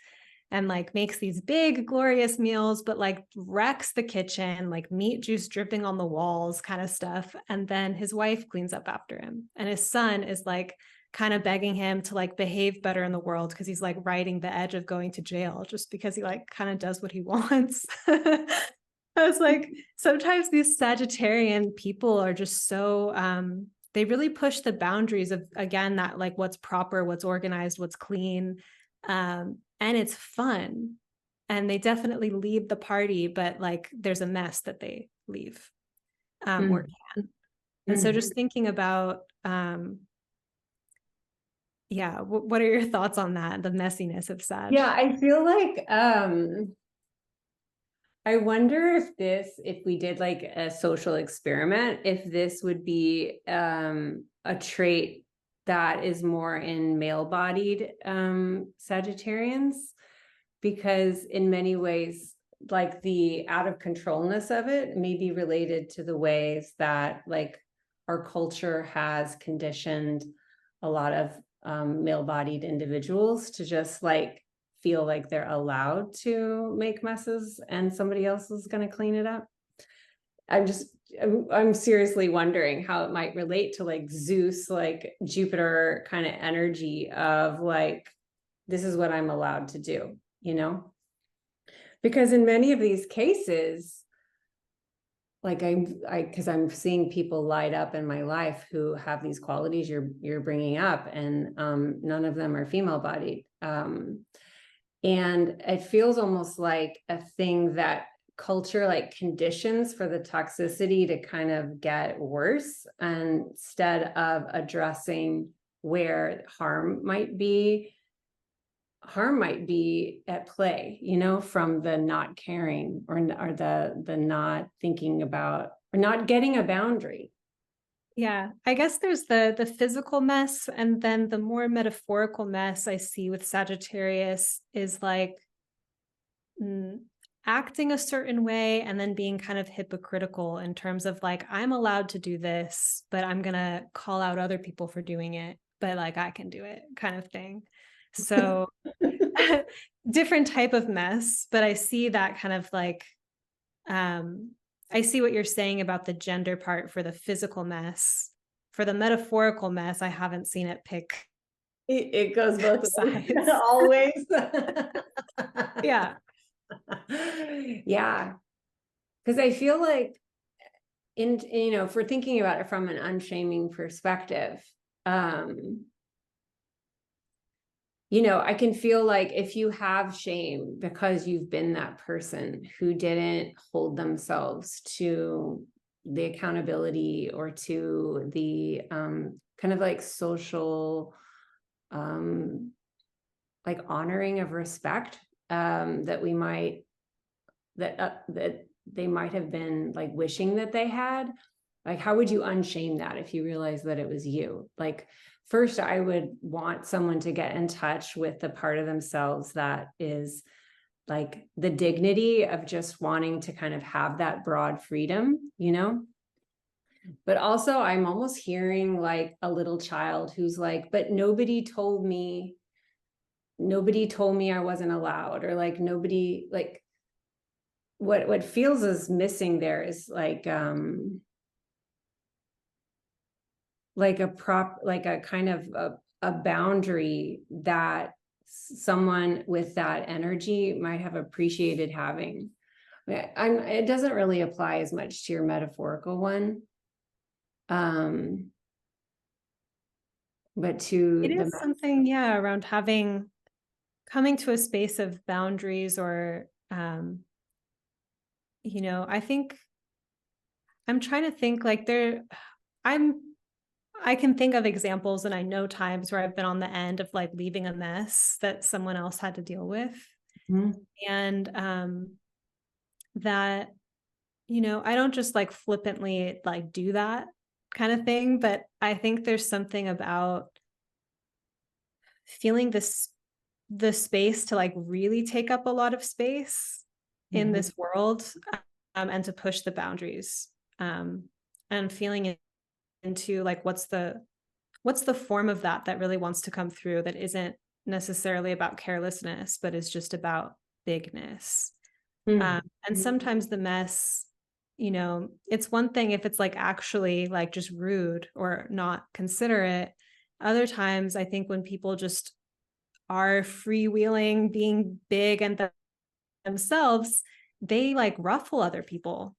and like makes these big glorious meals, but like wrecks the kitchen, like meat juice dripping on the walls kind of stuff. And then his wife cleans up after him. And his son is like kind of begging him to like behave better in the world because he's like riding the edge of going to jail just because he like kind of does what he wants. I was like, sometimes these Sagittarian people are just so they really push the boundaries of, again, that like what's proper, what's organized, what's clean. And it's fun. And they definitely leave the party, but like there's a mess that they leave, or can. And so just thinking about what are your thoughts on that, the messiness of Sag? Yeah, I feel like I wonder if we did like a social experiment, if this would be a trait that is more in male-bodied Sagittarians, because in many ways, like the out of controlness of it may be related to the ways that like our culture has conditioned a lot of male-bodied individuals to just like feel like they're allowed to make messes and somebody else is going to clean it up. I'm seriously wondering how it might relate to like Zeus, like Jupiter kind of energy of like, this is what I'm allowed to do, because in many of these cases, like because I'm seeing people light up in my life who have these qualities you're bringing up, and none of them are female bodied. And it feels almost like a thing that culture like conditions for the toxicity to kind of get worse, instead of addressing where harm might be at play, from the not caring or the not thinking about or not getting a boundary. Yeah, I guess there's the physical mess, and then the more metaphorical mess I see with Sagittarius is like acting a certain way and then being kind of hypocritical in terms of like, I'm allowed to do this, but I'm gonna call out other people for doing it, but like I can do it, kind of thing. So different type of mess, but I see that kind of like I see what you're saying about the gender part for the physical mess. For the metaphorical mess, I haven't seen it pick. It goes both sides. Always. Yeah. Yeah. Because I feel like if we're thinking about it from an unshaming perspective, I can feel like if you have shame because you've been that person who didn't hold themselves to the accountability or to the kind of like social like honoring of respect that they might have been like wishing that they had. Like, how would you unshame that if you realize that it was you? Like, first, I would want someone to get in touch with the part of themselves that is like the dignity of just wanting to kind of have that broad freedom, But also, I'm almost hearing like a little child who's like, but nobody told me I wasn't allowed, or like nobody, like, what feels is missing there is like a kind of a boundary that someone with that energy might have appreciated having. It doesn't really apply as much to your metaphorical one. But to it is something, yeah, around coming to a space of boundaries or, I think I'm trying to think like I can think of examples and I know times where I've been on the end of like leaving a mess that someone else had to deal with. Mm-hmm. And, that, I don't just like flippantly like do that kind of thing, but I think there's something about feeling the space to like really take up a lot of space in this world, and to push the boundaries, and feeling into like what's the form of that really wants to come through, that isn't necessarily about carelessness but is just about bigness. And sometimes the mess, it's one thing if it's like actually like just rude or not considerate. Other times I think when people just are freewheeling, being big and themselves, they like ruffle other people.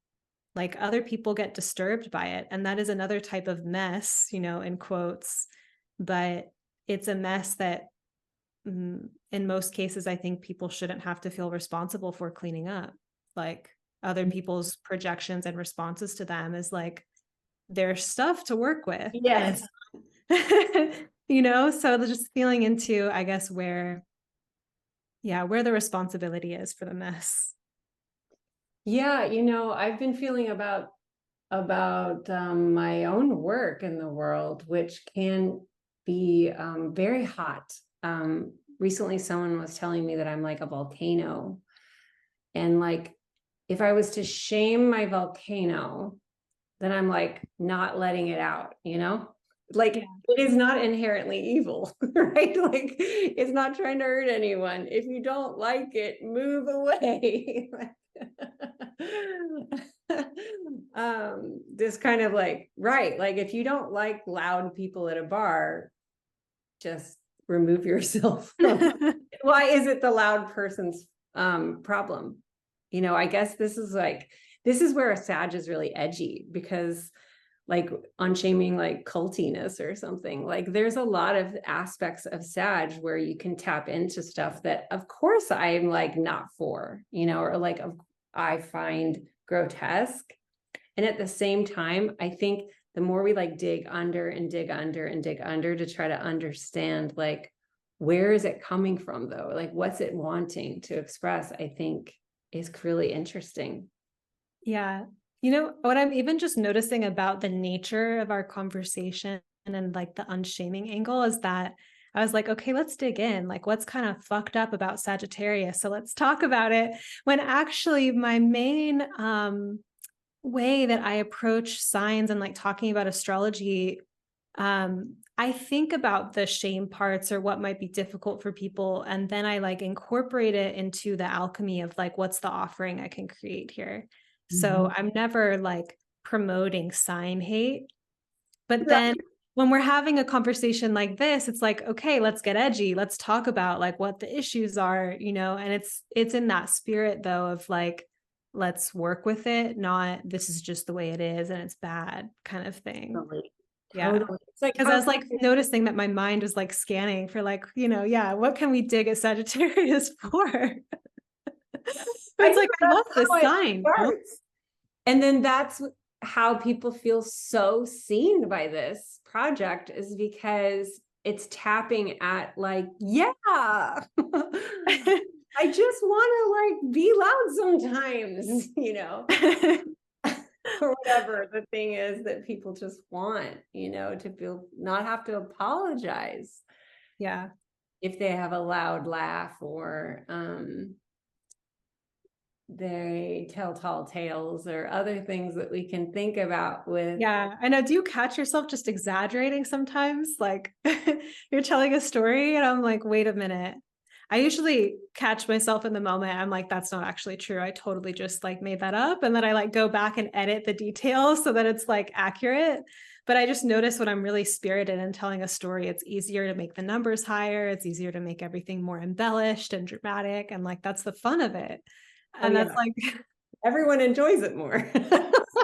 Like other people get disturbed by it. And that is another type of mess, in quotes, but it's a mess that in most cases, I think people shouldn't have to feel responsible for cleaning up. Like other people's projections and responses to them is like their stuff to work with. Yes. So they're just feeling into, I guess, where the responsibility is for the mess. Yeah, I've been feeling about my own work in the world, which can be very hot. Recently, someone was telling me that I'm like a volcano, and like if I was to shame my volcano, then I'm like not letting it out, like it is not inherently evil, right? Like it's not trying to hurt anyone. If you don't like it, move away. This kind of like, right, like if you don't like loud people at a bar, just remove yourself. Why is it the loud person's problem? I guess this is where a Sag is really edgy, because like unshaming like cultiness or something, like there's a lot of aspects of Sag where you can tap into stuff that of course I'm like not for, or like I find grotesque. And at the same time, I think the more we like dig under and dig under and dig under to try to understand like where is it coming from though, like what's it wanting to express, I think is really interesting. Yeah. What I'm even just noticing about the nature of our conversation and like the unshaming angle is that I was like, okay, let's dig in. Like, what's kind of fucked up about Sagittarius? So let's talk about it. When actually my main way that I approach signs and like talking about astrology, I think about the shame parts or what might be difficult for people. And then I like incorporate it into the alchemy of like, what's the offering I can create here? So I'm never like promoting sign hate, but then when we're having a conversation like this, it's like, okay, let's get edgy. Let's talk about like what the issues are, and it's in that spirit though of like, let's work with it, not this is just the way it is and it's bad kind of thing. Totally. Yeah. It's like, because I was like noticing that my mind was like scanning for like, what can we dig at Sagittarius for? It's like, I love this sign. And then that's how people feel so seen by this project, is because it's tapping at like, yeah, I just want to like be loud sometimes, or whatever the thing is that people just want, to feel, not have to apologize. Yeah. If they have a loud laugh or they tell tall tales or other things that we can think about with. Yeah, I know. Do you catch yourself just exaggerating sometimes? Like you're telling a story and I'm like, wait a minute. I usually catch myself in the moment. I'm like, that's not actually true. I totally just like made that up. And then I like go back and edit the details so that it's like accurate. But I just notice when I'm really spirited and telling a story, it's easier to make the numbers higher. It's easier to make everything more embellished and dramatic. And like, that's the fun of it. And that's like, everyone enjoys it more.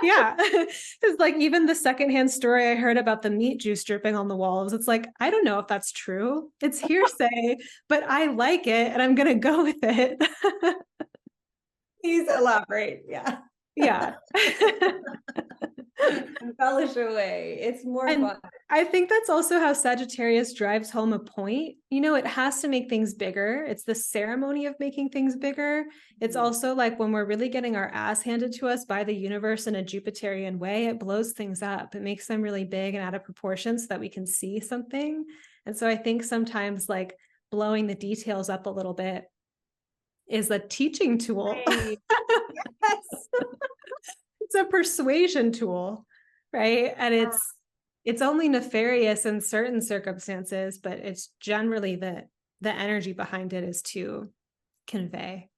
yeah. It's like even the secondhand story I heard about the meat juice dripping on the walls. It's like, I don't know if that's true. It's hearsay, but I like it and I'm going to go with it. Please elaborate. Yeah. Yeah. Embellish away. It's more And fun. I think that's also how Sagittarius drives home a point. You know, it has to make things bigger. It's the ceremony of making things bigger. It's also like when we're really getting our ass handed to us by the universe in a Jupiterian way, it blows things up. It makes them really big and out of proportion so that we can see something. And so I think sometimes like blowing the details up a little bit is a teaching tool. Right. Yes. It's a persuasion tool, right? And it's only nefarious in certain circumstances, but it's generally the energy behind it is to convey,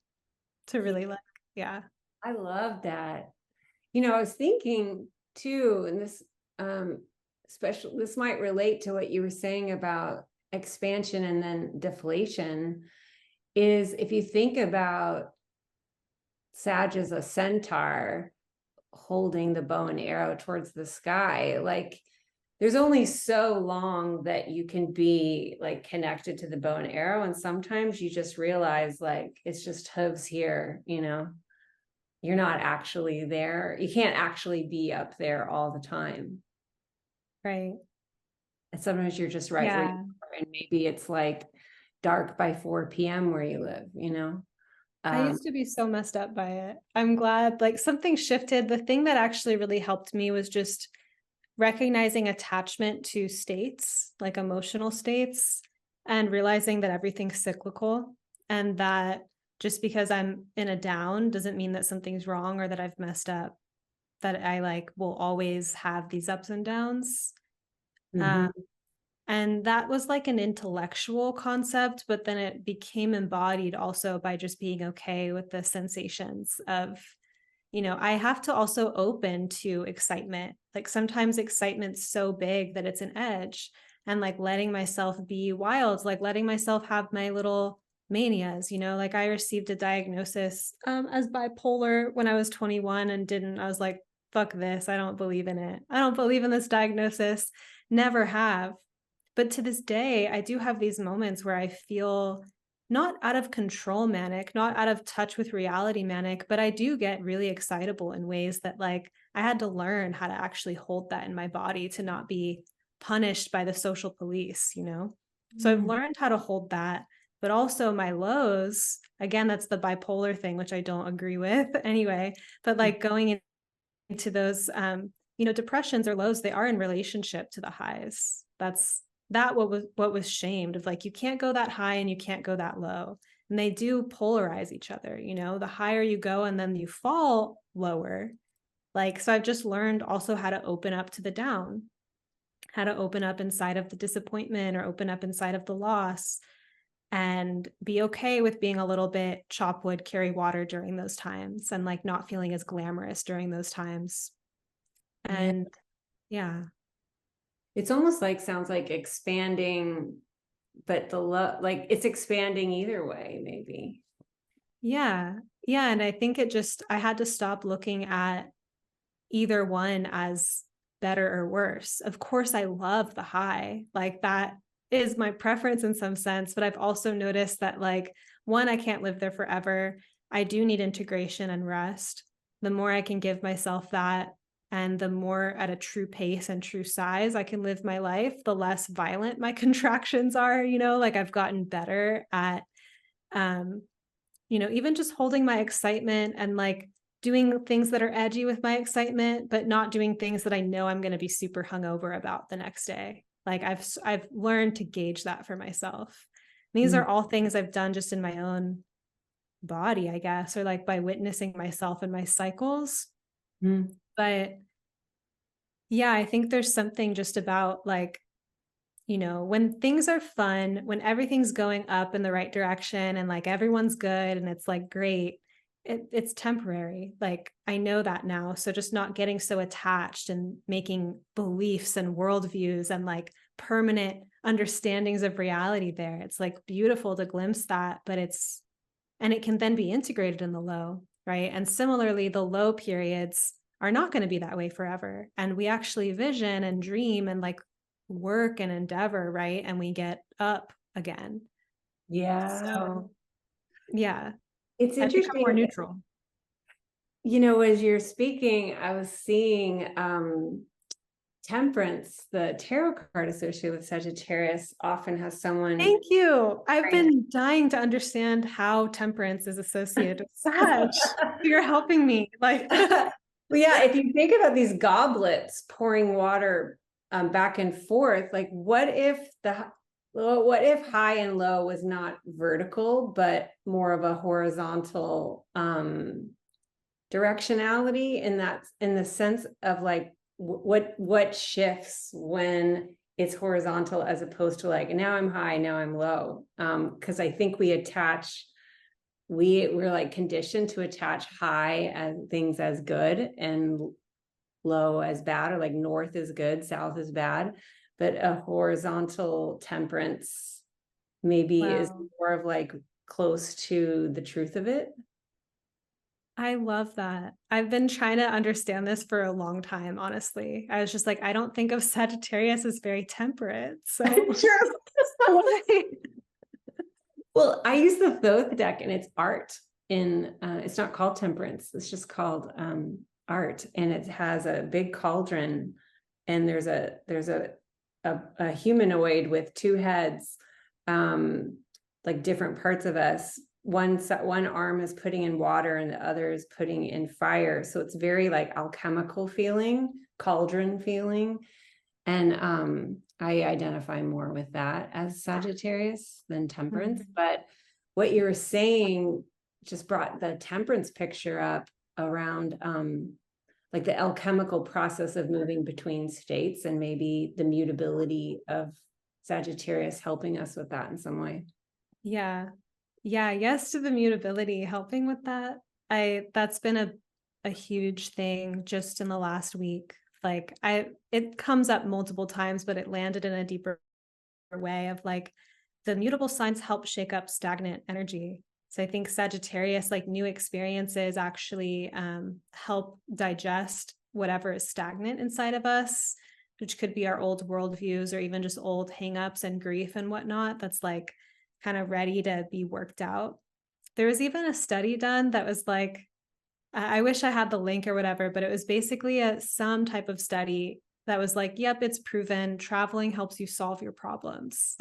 to really like, yeah. I love that. You know, I was thinking too, and this this might relate to what you were saying about expansion and then deflation, is if you think about Sag as a centaur holding the bow and arrow towards the sky, like there's only so long that you can be like connected to the bow and arrow, and sometimes you just realize like it's just hooves here, you know, you're not actually there, you can't actually be up there all the time, Right. and sometimes you're just right where you are, and maybe it's like dark by 4 p.m. where you live, you know. I used to be so messed up by it. I'm glad like something shifted. The thing that actually really helped me was just recognizing attachment to states, like emotional states, and realizing that everything's cyclical and that just because I'm in a down doesn't mean that something's wrong or that I've messed up, that I like will always have these ups and downs. And that was like an intellectual concept, but then it became embodied also by just being okay with the sensations of, you know, I have to also open to excitement. Like sometimes excitement's so big that it's an edge, and like letting myself be wild, like letting myself have my little manias, you know, like I received a diagnosis as bipolar when I was 21 and I was like, fuck this. I don't believe in it. I don't believe in this diagnosis. Never have. But to this day, I do have these moments where I feel not out of control manic, not out of touch with reality manic, but I do get really excitable in ways that like I had to learn how to actually hold that in my body to not be punished by the social police, you know? So I've learned how to hold that, but also my lows, again, that's the bipolar thing, which I don't agree with anyway, but like going into those, you know, depressions or lows, they are in relationship to the highs. What was shamed of like, you can't go that high and you can't go that low. And they do polarize each other, you know, the higher you go and then you fall lower. Like, so I've just learned also how to open up to the down, how to open up inside of the disappointment or open up inside of the loss and be okay with being a little bit chop wood, carry water during those times and like not feeling as glamorous during those times. And yeah. It's almost like sounds like expanding, but like it's expanding either way, maybe. Yeah. Yeah. And I think I had to stop looking at either one as better or worse. Of course, I love the high. Like that is my preference in some sense, but I've also noticed that like, one, I can't live there forever. I do need integration and rest. The more I can give myself that, and the more at a true pace and true size I can live my life, the less violent my contractions are, you know, like I've gotten better at, you know, even just holding my excitement and like doing things that are edgy with my excitement, but not doing things that I know I'm going to be super hungover about the next day. Like I've learned to gauge that for myself. These are all things I've done just in my own body, I guess, or like by witnessing myself and my cycles. But yeah, I think there's something just about like when things are fun, when everything's going up in the right direction and like everyone's good and it's like great, it's temporary. Like I know that now. So just not getting so attached and making beliefs and worldviews and like permanent understandings of reality there. It's like beautiful to glimpse that, but and it can then be integrated in the low, right? And similarly, the low periods are not going to be that way forever. And we actually vision and dream and like work and endeavor, right? And we get up again. Yeah. So yeah, It's I've become more interesting. neutral. As you're speaking, I was seeing Temperance, the tarot card associated with Sagittarius, often has someone. Thank you. I've been dying to understand how temperance is associated with Sag. You're helping me. Like, Well, yeah, if you think about these goblets pouring water back and forth, like what if high and low was not vertical, but more of a horizontal directionality in the sense of like what shifts when it's horizontal as opposed to like now I'm high, now I'm low. Because I think we're like conditioned to attach high and things as good and low as bad, or like north is good, south is bad. But a horizontal temperance maybe is more of like close to the truth of it. I love that. I've been trying to understand this for a long time, honestly. I was just like, I don't think of Sagittarius as very temperate. So well, I use the Thoth deck and it's art it's not called temperance. It's just called art. And it has a big cauldron and there's a humanoid with two heads, like different parts of us. One arm is putting in water and the other is putting in fire. So it's very like alchemical feeling, cauldron feeling. And I identify more with that as Sagittarius than temperance. Mm-hmm. But what you were saying just brought the temperance picture up around like the alchemical process of moving between states and maybe the mutability of Sagittarius helping us with that in some way. Yeah. Yeah. Yes to the mutability, helping with that. That's been a huge thing just in the last week. Like it comes up multiple times, but it landed in a deeper way of like the mutable signs help shake up stagnant energy. So I think Sagittarius, like new experiences actually help digest whatever is stagnant inside of us, which could be our old worldviews or even just old hangups and grief and whatnot. That's like kind of ready to be worked out. There was even a study done that was like, I wish I had the link or whatever, but it was basically some type of study that was like, yep, it's proven traveling helps you solve your problems.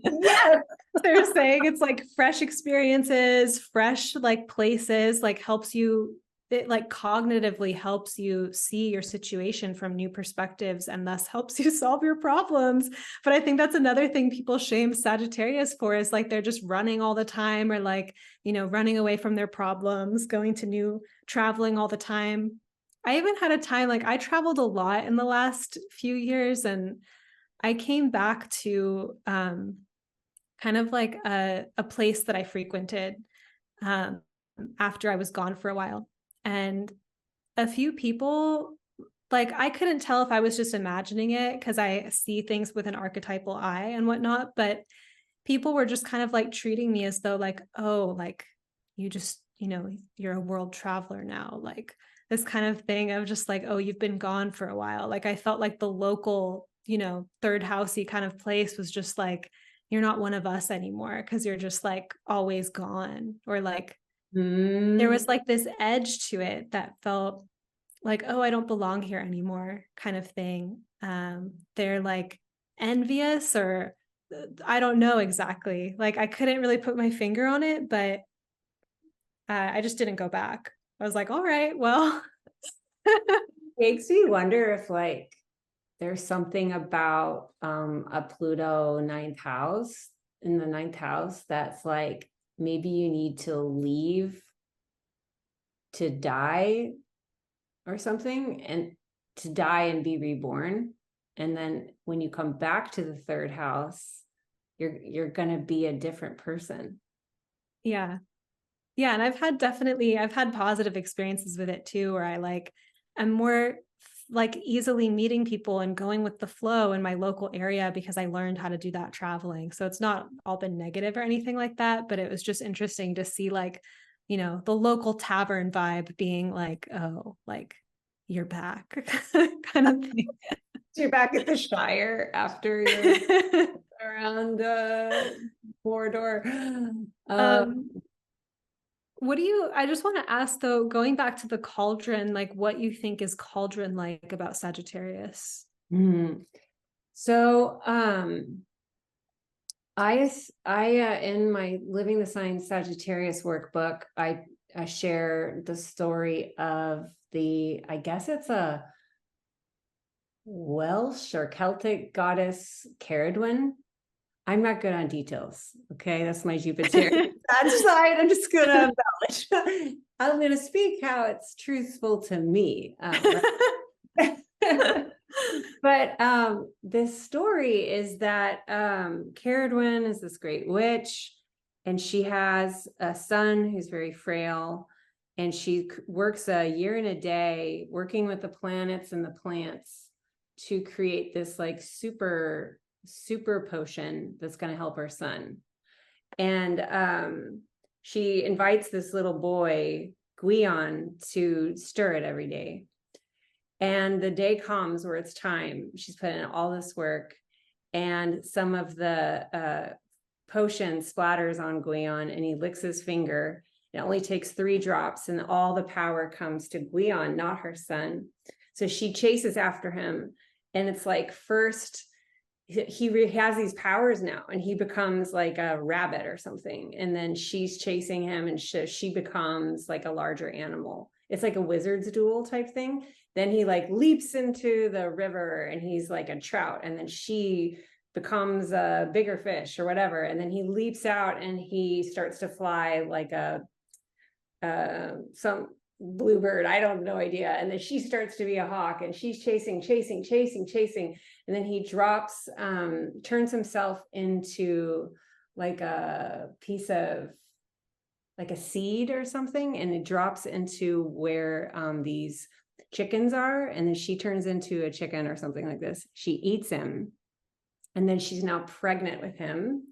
Yes. They're saying it's like fresh experiences, fresh like places, like helps you, it like cognitively helps you see your situation from new perspectives and thus helps you solve your problems. But I think that's another thing people shame Sagittarius for is like they're just running all the time or like, running away from their problems, going to traveling all the time. I even had a time like I traveled a lot in the last few years and I came back to kind of like a place that I frequented after I was gone for a while. And a few people, like I couldn't tell if I was just imagining it because I see things with an archetypal eye and whatnot, but people were just kind of like treating me as though like, oh, like you just, you're a world traveler now. Like this kind of thing of just like, oh, you've been gone for a while. Like I felt like the local, third housey kind of place was just like, you're not one of us anymore because you're just like always gone. Or like there was like this edge to it that felt like, oh, I don't belong here anymore kind of thing. They're like envious or I don't know exactly. Like I couldn't really put my finger on it, but I just didn't go back. I was like, all right, well. Makes me wonder if like there's something about a Pluto ninth house in the ninth house that's like maybe you need to leave to die or something and to die and be reborn. And then when you come back to the third house, you're going to be a different person. Yeah. Yeah. And I've had positive experiences with it too, where I'm more easily meeting people and going with the flow in my local area because I learned how to do that traveling. So it's not all been negative or anything like that, but it was just interesting to see the local tavern vibe being oh, you're back kind of thing. You're back at the Shire after you're around the corridor. I just want to ask though, going back to the cauldron, what you think is cauldron like about Sagittarius? So, I in my Living the Signs Sagittarius workbook, I share the story of I guess it's a Welsh or Celtic goddess Ceridwen. I'm not good on details. Okay, that's my Jupiter side. I'm just gonna embellish. I'm gonna speak how it's truthful to me. But this story is that Ceridwen is this great witch, and she has a son who's very frail, and she works a year and a day working with the planets and the plants to create this super potion that's going to help her son. And she invites this little boy, Gwion, to stir it every day. And the day comes where it's time. She's put in all this work, and some of the potion splatters on Gwion, and he licks his finger. It only takes 3 drops, and all the power comes to Gwion, not her son. So she chases after him, and it's first he has these powers now, and he becomes like a rabbit or something, and then she's chasing him, and she becomes like a larger animal. It's like a wizard's duel type thing. Then he leaps into the river, and he's like a trout, and then she becomes a bigger fish or whatever, and then he leaps out and he starts to fly like some bluebird, I don't know idea, and then she starts to be a hawk, and she's chasing, and then he drops turns himself into like a piece of like a seed or something, and it drops into where these chickens are, and then she turns into a chicken or something like this. She eats him, and then she's now pregnant with him,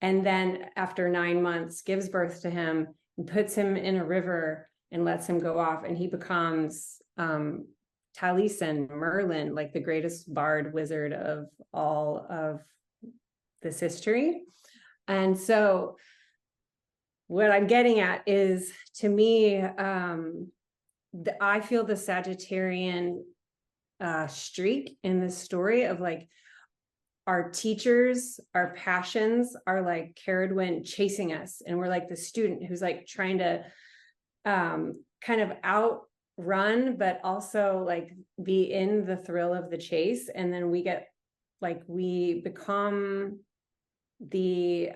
and then after 9 months gives birth to him and puts him in a river and lets him go off, and he becomes Taliesin, Merlin, like the greatest bard wizard of all of this history. And so what I'm getting at is, to me, I feel the Sagittarian streak in this story of our teachers, our passions are like Ceridwen chasing us, and we're like the student who's trying to kind of outrun, but also be in the thrill of the chase. And then we become the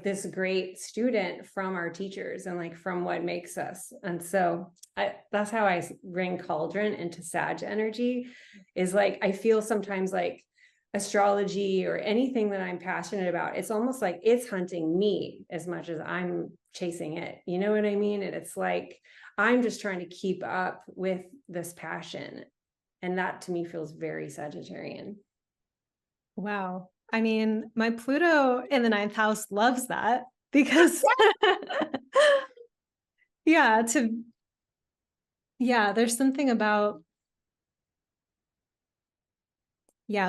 this great student from our teachers and from what makes us. And so that's how I bring cauldron into Sag energy, is I feel sometimes astrology or anything that I'm passionate about, it's almost like it's hunting me as much as I'm chasing it. You know what I mean? And it's I'm just trying to keep up with this passion. And that to me feels very Sagittarian. Wow. I mean, my Pluto in the 9th house loves that, because there's something about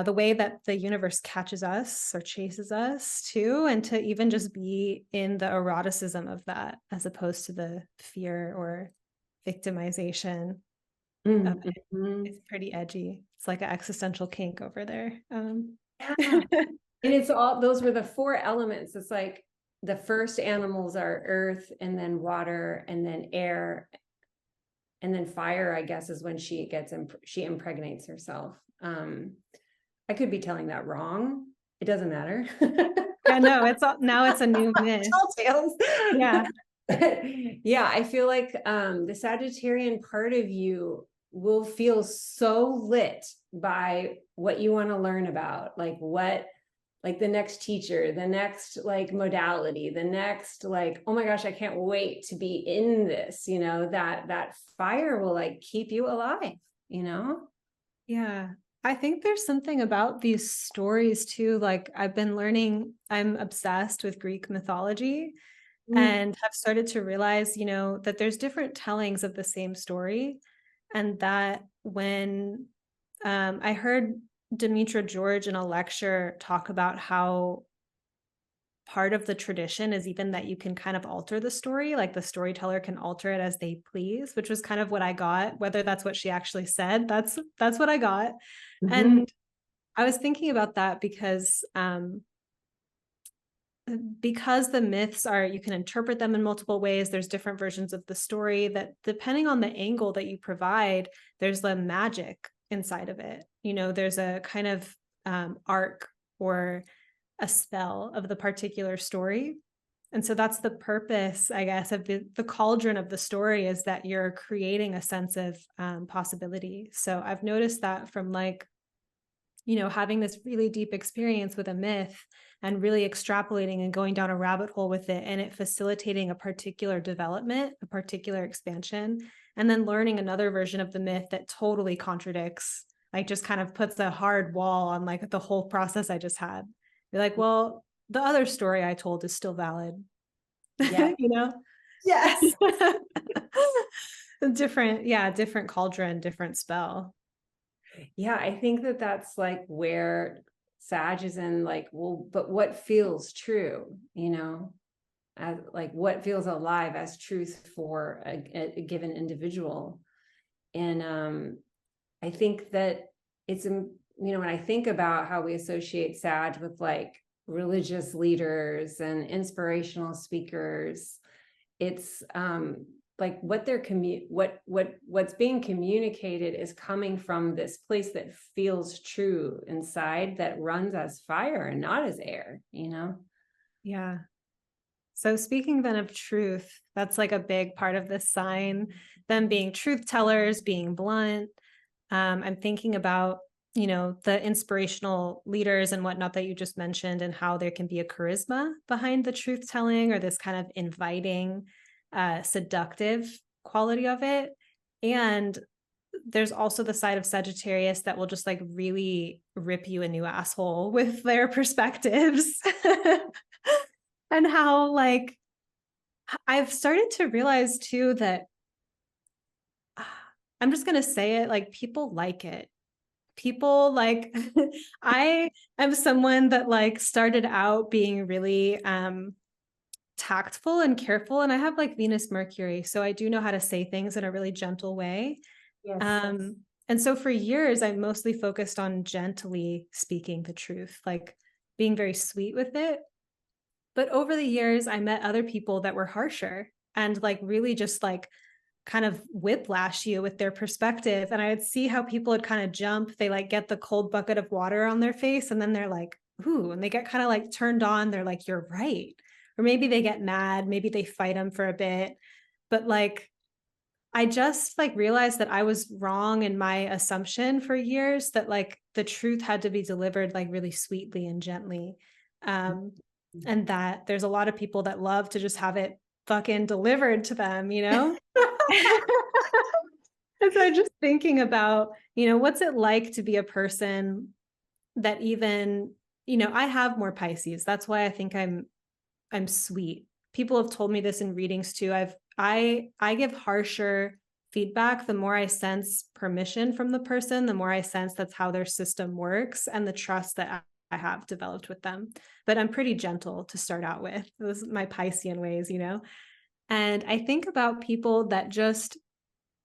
the way that the universe catches us or chases us too, and to even just be in the eroticism of that as opposed to the fear or victimization. It's pretty edgy. It's like an existential kink over there. And it's all, those were the 4 elements. It's the first animals are earth, and then water, and then air, and then fire, I guess, is when she impregnates herself. I could be telling that wrong. It doesn't matter. Yeah, no, it's a new myth. Tales. Yeah. Yeah, I feel the Sagittarian part of you will feel so lit by what you want to learn about, like what, like the next teacher, the next like modality, the next like, oh my gosh, I can't wait to be in this, you know, that fire will like keep you alive, you know? Yeah. I think there's something about these stories too. Like I've been learning, I'm obsessed with Greek mythology Mm. and have started to realize, that there's different tellings of the same story. And that when I heard Demetra George in a lecture talk about how part of the tradition is even that you can kind of alter the story, like the storyteller can alter it as they please, which was kind of what I got. Whether that's what she actually said, that's what I got. Mhm. And I was thinking about that because the myths are, you can interpret them in multiple ways. There's different versions of the story that, depending on the angle that you provide, there's the magic inside of it. There's a kind of arc or a spell of the particular story. And so that's the purpose, I guess, of the cauldron of the story, is that you're creating a sense of possibility. So I've noticed that from having this really deep experience with a myth and really extrapolating and going down a rabbit hole with it, and it facilitating a particular development, a particular expansion, and then learning another version of the myth that totally contradicts, like just kind of puts a hard wall on like the whole process I just had. You're like, well, the other story I told is still valid. Yeah. you know Yes. different cauldron, different spell. Yeah, I think that that's like where Sag is in, like, well, but what feels true, you know, as like what feels alive as truth for a given individual. And I think that it's, when I think about how we associate Sag with like religious leaders and inspirational speakers, it's like what they're what's being communicated is coming from this place that feels true inside, that runs as fire and not as air, you know? Yeah. So speaking then of truth, that's like a big part of this sign, them being truth tellers, being blunt. I'm thinking about, the inspirational leaders and whatnot that you just mentioned, and how there can be a charisma behind the truth telling, or this kind of inviting, seductive quality of it. And there's also the side of Sagittarius that will just like really rip you a new asshole with their perspectives. And how, like, I've started to realize too that I'm just going to say it, like, people like it. People like, I am someone that like started out being really tactful and careful, and I have like Venus Mercury, so I do know how to say things in a really gentle way. Yes. And so for years I mostly focused on gently speaking the truth, like being very sweet with it. But over the years, I met other people that were harsher and like really just like kind of whiplash you with their perspective. And I would see how people would kind of jump. They like get the cold bucket of water on their face, and then they're like, ooh, and they get kind of like turned on. They're like, you're right. Or maybe they get mad. Maybe they fight them for a bit. But like, I just like realized that I was wrong in my assumption for years, that like the truth had to be delivered like really sweetly and gently. Um, and that there's a lot of people that love to just have it fucking delivered to them, you know? And so I'm just thinking about, what's it like to be a person that even, I have more Pisces. That's why I think I'm sweet. People have told me this in readings too. I give harsher feedback the more I sense permission from the person, the more I sense that's how their system works, and the trust that I have developed with them. But I'm pretty gentle to start out with. This is my Piscean ways, And I think about people that just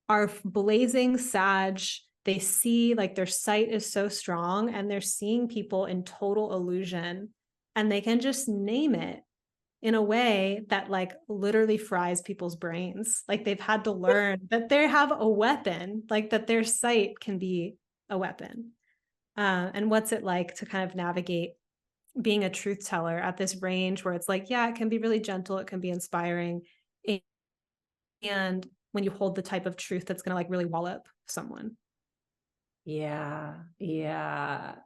are blazing Sag. They see, like, their sight is so strong and they're seeing people in total illusion, and they can just name it in a way that like literally fries people's brains. Like they've had to learn that they have a weapon, like that their sight can be a weapon. And what's it like to kind of navigate being a truth teller at this range where it's like, yeah, it can be really gentle, it can be inspiring. And when you hold the type of truth that's going to like really wallop someone. Yeah. Yeah.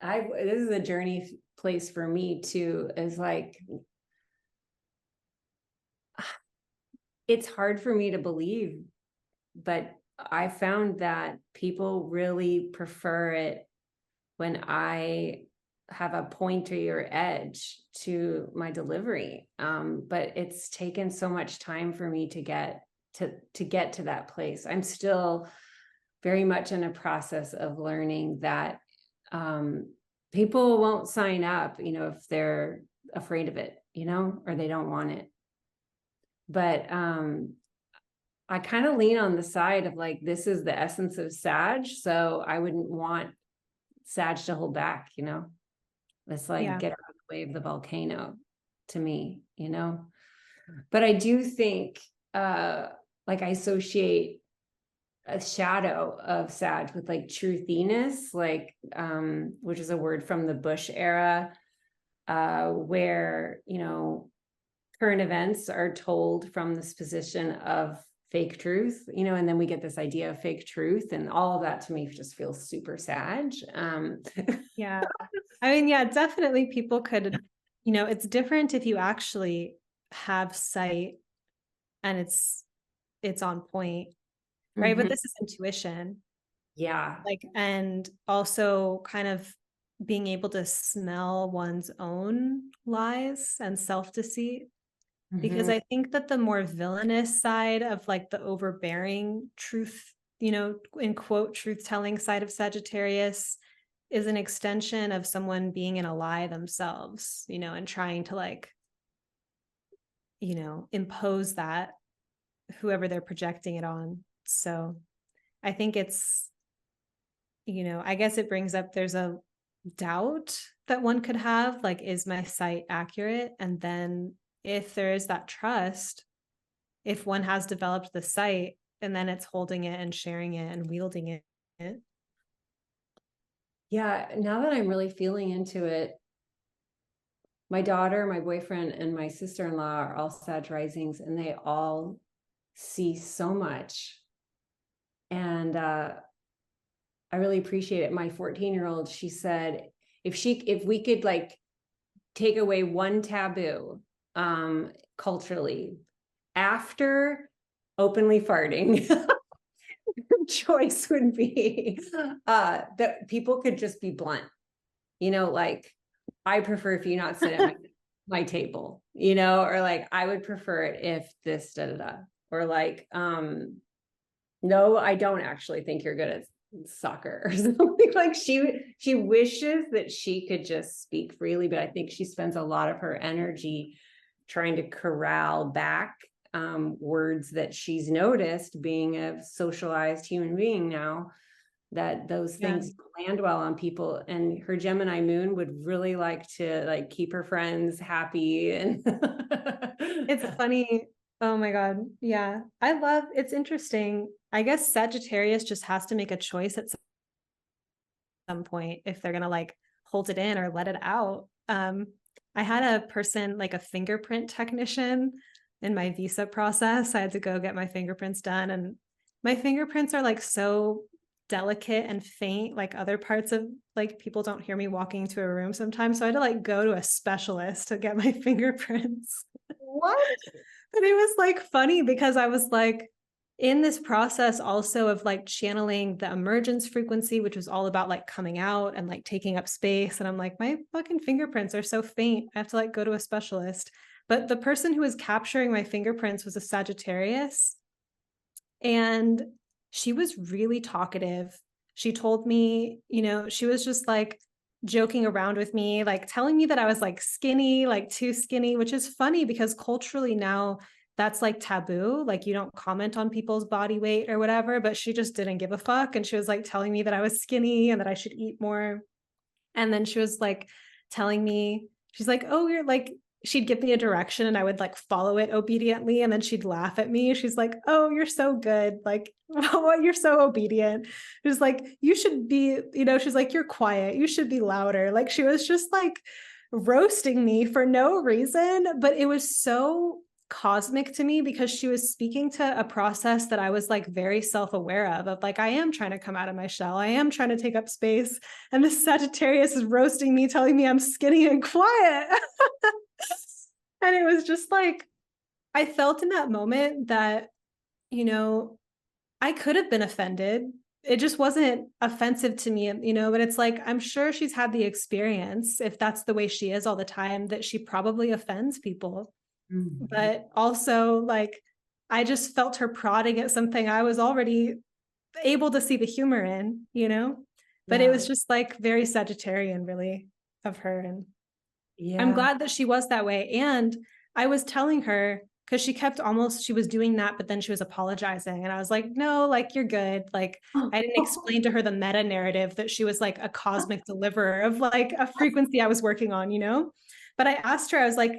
This is a journey place for me too, is like, it's hard for me to believe, but I found that people really prefer it when I have a pointier edge to my delivery. But it's taken so much time for me to get to that place. I'm still very much in a process of learning that people won't sign up, if they're afraid of it, or they don't want it. But I kind of lean on the side of like, this is the essence of Sag. So I wouldn't want Sag to hold back, It's like, get out of the way of the volcano to me, But I do think like I associate a shadow of Sag with like truthiness, like which is a word from the Bush era, where current events are told from this position of fake truth, and then we get this idea of fake truth, and all of that to me just feels super Sag. Yeah. I mean, yeah, definitely people could, it's different if you actually have sight and it's on point, right? But this is intuition. Yeah. Like, and also kind of being able to smell one's own lies and self-deceit. Because I think that the more villainous side of like the overbearing truth, in quote, truth-telling side of Sagittarius is an extension of someone being in a lie themselves, and trying to like, impose that whoever they're projecting it on. So I think it's, I guess it brings up, there's a doubt that one could have, like, is my sight accurate? And then if there is that trust, if one has developed the sight and then it's holding it and sharing it and wielding it. Yeah. Now that I'm really feeling into it, my daughter, my boyfriend, and my sister-in-law are all Sag risings, and they all see so much. And I really appreciate it. My 14-year-old, she said, if we could like take away one taboo culturally after openly farting, choice would be that people could just be blunt, like, I prefer if you not sit at my table, or like, I would prefer it if this or like, no, I don't actually think you're good at soccer or something. Like, she wishes that she could just speak freely, but I think she spends a lot of her energy trying to corral back words that she's noticed, being a socialized human being now, that those things land well on people. And her Gemini moon would really like to like keep her friends happy. And it's funny. Oh my God. Yeah. It's interesting. I guess Sagittarius just has to make a choice at some point if they're going to like hold it in or let it out. I had a person, like a fingerprint technician in my visa process. I had to go get my fingerprints done, and my fingerprints are like so delicate and faint, like other parts of, like, people don't hear me walking into a room sometimes. So I had to like go to a specialist to get my fingerprints. What? But it was like funny because I was like in this process also of like channeling the emergence frequency, which was all about like coming out and like taking up space. And I'm like, my fucking fingerprints are so faint. I have to like go to a specialist. But the person who was capturing my fingerprints was a Sagittarius. And she was really talkative. She told me, she was just like joking around with me, like telling me that I was like skinny, like too skinny, which is funny because culturally now that's like taboo. Like, you don't comment on people's body weight or whatever, but she just didn't give a fuck. And she was like telling me that I was skinny and that I should eat more. And then she was like telling me, she's like, oh, you're like, she'd give me a direction and I would like follow it obediently. And then she'd laugh at me. She's like, oh, you're so good. Like, oh, you're so obedient. She's like, you should be, she's like, you're quiet. You should be louder. Like, she was just like roasting me for no reason, but it was so cosmic to me because she was speaking to a process that I was like very self-aware of like, I am trying to come out of my shell. I am trying to take up space. And this Sagittarius is roasting me, telling me I'm skinny and quiet. And it was just like, I felt in that moment that, you know, I could have been offended. It just wasn't offensive to me, you know, but it's like, I'm sure she's had the experience, if that's the way she is all the time, that she probably offends people. Mhm. But also, like, I just felt her prodding at something I was already able to see the humor in, you know? But it Yeah. was just like very Sagittarian, really, of her. And I'm Yeah. glad that she was that way. And I was telling her, because she was doing that, but then she was apologizing. And I was like, no, like, you're good. Like, I didn't explain to her the meta narrative that she was like a cosmic deliverer of like a frequency I was working on, you know? But I asked her, I was like,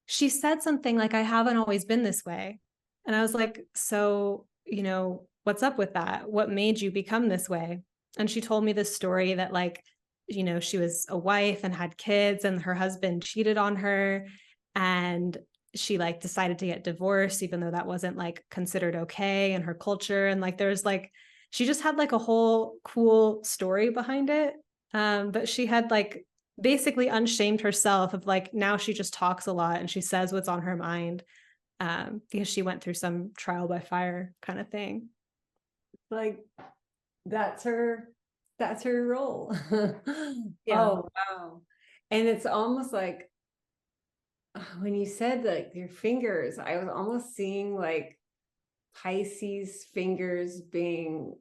she said something like, I haven't always been this way. And I was like, so, you know, what's up with that? What made you become this way? And she told me this story that, like, you know, she was a wife and had kids, and her husband cheated on her. And she like decided to get divorced, even though that wasn't like considered okay in her culture. And like, there's like, she just had like a whole cool story behind it. But she had like basically unshamed herself of like, now she just talks a lot and she says what's on her mind, because she went through some trial by fire kind of thing. Like, that's her role. Yeah. Oh, wow. And it's almost like when you said like your fingers, I was almost seeing like Pisces fingers being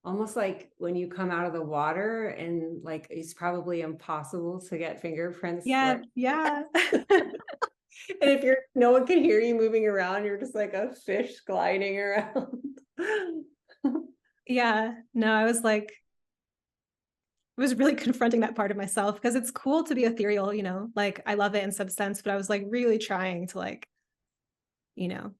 almost like when you come out of the water and like it's probably impossible to get fingerprints Yeah. like Yeah. and if you're no one can hear you moving around, you're just like a fish gliding around. Yeah. No, I was like, I was really confronting that part of myself because it's cool to be ethereal, you know, like I love it in some sense, but I was like really trying to like, you know,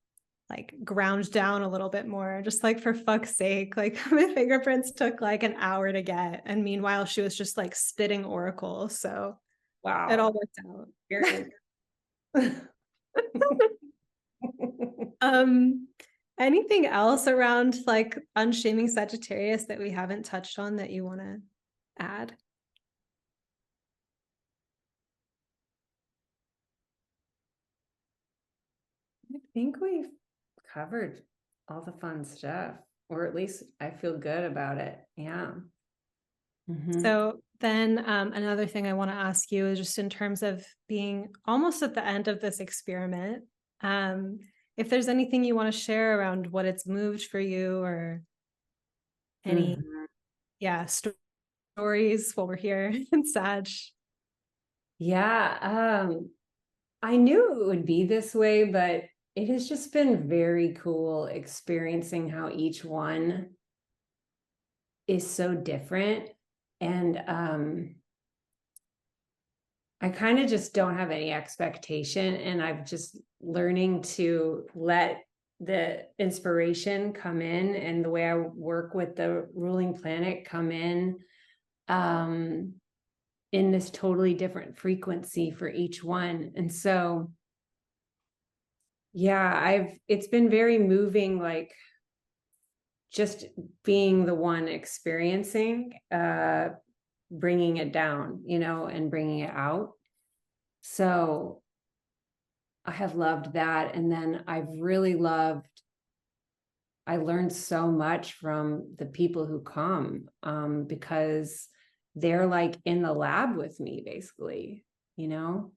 like ground down a little bit more, just like for fuck's sake. Like my fingerprints took like an hour to get. And meanwhile, she was just like spitting oracle. So it all Wow. worked out. Very. Um, anything else around like unshaming Sagittarius that we haven't touched on that you want to add? I think we've covered all the fun stuff, or at least I feel good about it. Yeah. Mhm. So then another thing I want to ask you is just in terms of being almost at the end of this experiment, um, if there's anything you want to share around what it's moved for you or any, Mhm. yeah, stories while we're here in Sag. Yeah. I knew it would be this way, but it has just been very cool experiencing how each one is so different. And I kind of just don't have any expectation. And I've just learning to let the inspiration come in and the way I work with the ruling planet come um, in this totally different frequency for each one. And so, yeah, it's been very moving, like just being the one experiencing, bringing it down, you know, and bringing it out. So I have loved that. And then I learned so much from the people who come, because they're like in the lab with me, basically, you know?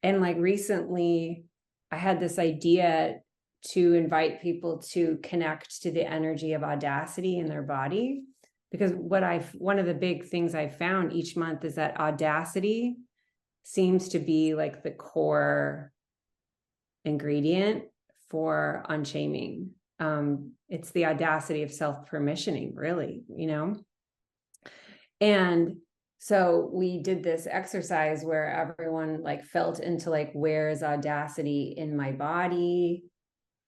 And like recently, I had this idea to invite people to connect to the energy of Audacity in their body. Because one of the big things I found each month is that Audacity seems to be like the core ingredient for unshaming. It's the audacity of self-permissioning, really, you know? And so we did this exercise where everyone like felt into like, where is audacity in my body?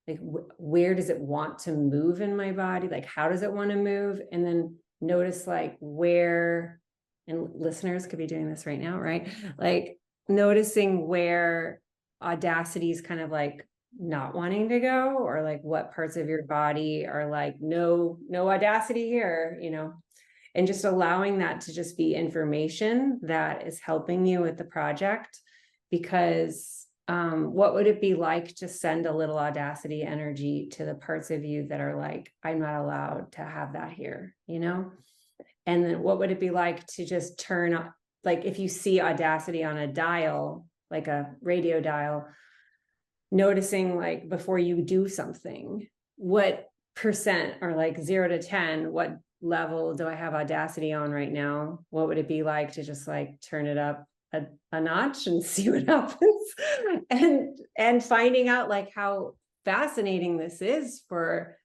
Like, where does it want to move in my body? Like, how does it want to move? And then notice like where, and listeners could be doing this right now, right? Like noticing where Audacity is kind of like not wanting to go, or like what parts of your body are like, no Audacity here, and just allowing that to just be information that is helping you with the project. Because what would it be like to send a little Audacity energy to the parts of you that are like, I'm not allowed to have that here, and then what would it be like to just turn on, like if you see Audacity on a dial, like a radio dial, noticing like before you do something, what percent, or like 0 to 10, what level do I have Audacity on right now? What would it be like to just like turn it up a notch and see what happens? and finding out like how fascinating this is for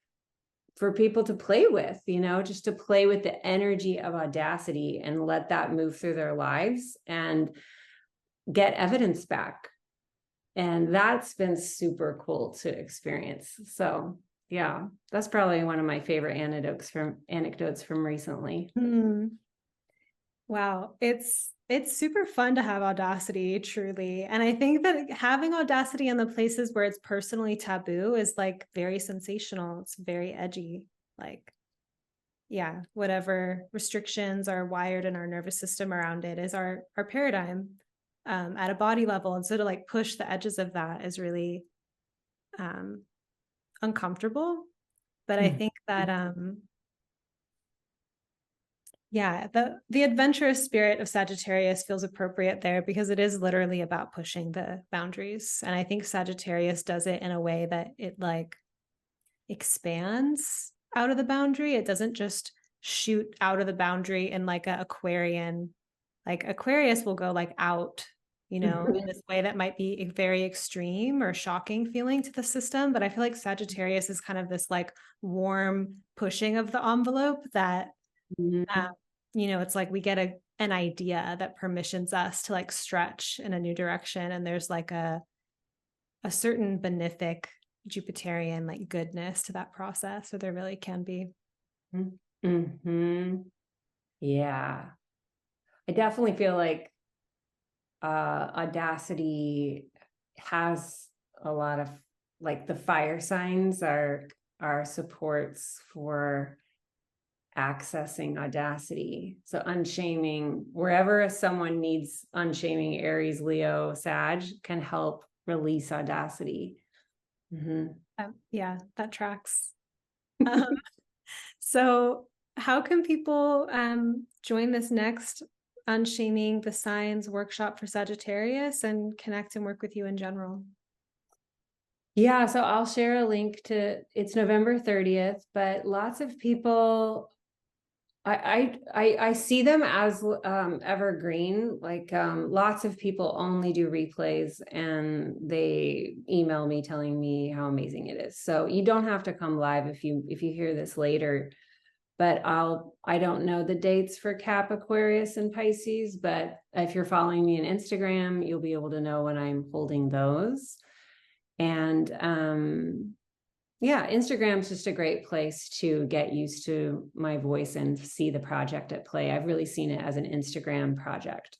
people to play with, just to play with the energy of Audacity and let that move through their lives and get evidence back. And that's been super cool to experience. So yeah, that's probably one of my favorite anecdotes from recently. Wow. It's super fun to have Audacity, truly. And I think that having Audacity in the places where it's personally taboo is like very sensational. It's very edgy. Like, yeah, whatever restrictions are wired in our nervous system around it is our paradigm at a body level. And so to like push the edges of that is really uncomfortable. But I think that yeah, the adventurous spirit of Sagittarius feels appropriate there, because it is literally about pushing the boundaries. And I think Sagittarius does it in a way that it like expands out of the boundary. It doesn't just shoot out of the boundary in like a Aquarian, like Aquarius will go like out, in this way that might be very extreme or shocking feeling to the system. But I feel like Sagittarius is kind of this like warm pushing of the envelope that it's like we get an idea that permissions us to like stretch in a new direction. And there's like a certain benefic Jupiterian like goodness to that process, so there really can be. Yeah, I definitely feel like Audacity has a lot of like the fire signs are supports for accessing Audacity. So unshaming, wherever someone needs unshaming, Aries, Leo, Sag can help release Audacity. Yeah, that tracks. So how can people join this next Unshaming the Signs workshop for Sagittarius and connect and work with you in general? Yeah, so I'll share a link to, it's November 30th, but lots of people, I see them as evergreen. Like lots of people only do replays and they email me telling me how amazing it is. So you don't have to come live if you hear this later. But I don't know the dates for Cap, Aquarius, and Pisces, but if you're following me on Instagram, you'll be able to know when I'm holding those. And yeah, Instagram's just a great place to get used to my voice and see the project at play. I've really seen it as an Instagram project.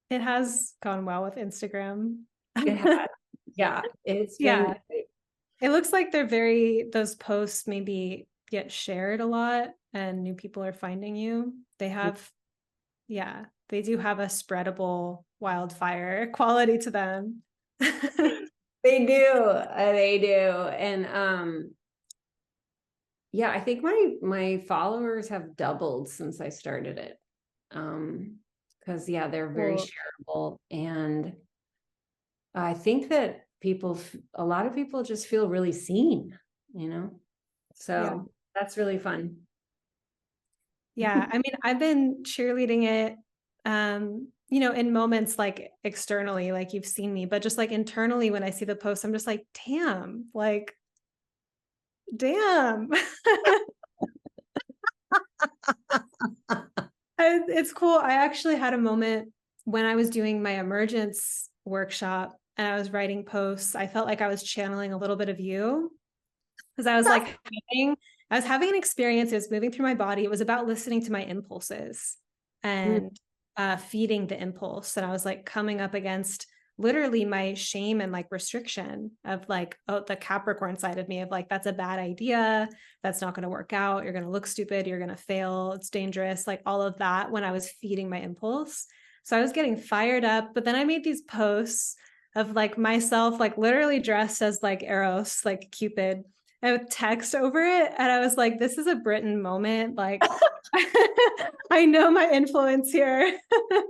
It has gone well with Instagram. It has. Yeah, it's been. It looks like those posts maybe get shared a lot and new people are finding you. They have, they do have a spreadable wildfire quality to them. They do. And yeah, I think my followers have doubled since I started it. Because they're very shareable. And I think that a lot of people just feel really seen, so that's really fun. Yeah. I mean, I've been cheerleading it, in moments like externally, like you've seen me, but just like internally, when I see the post, I'm just like, damn. It's cool. I actually had a moment when I was doing my Emergence workshop and I was writing posts. I felt like I was channeling a little bit of you, because I was like having an experience. It was moving through my body. It was about listening to my impulses and feeding the impulse. And I was like coming up against literally my shame and like restriction of like, oh, the Capricorn side of me of like, that's a bad idea. That's not going to work out. You're going to look stupid. You're going to fail. It's dangerous. Like all of that when I was feeding my impulse. So I was getting fired up, but then I made these posts of like myself, like literally dressed as like Eros, like Cupid, and with text over it. And I was like, this is a Britten moment. Like, I know my influence here. I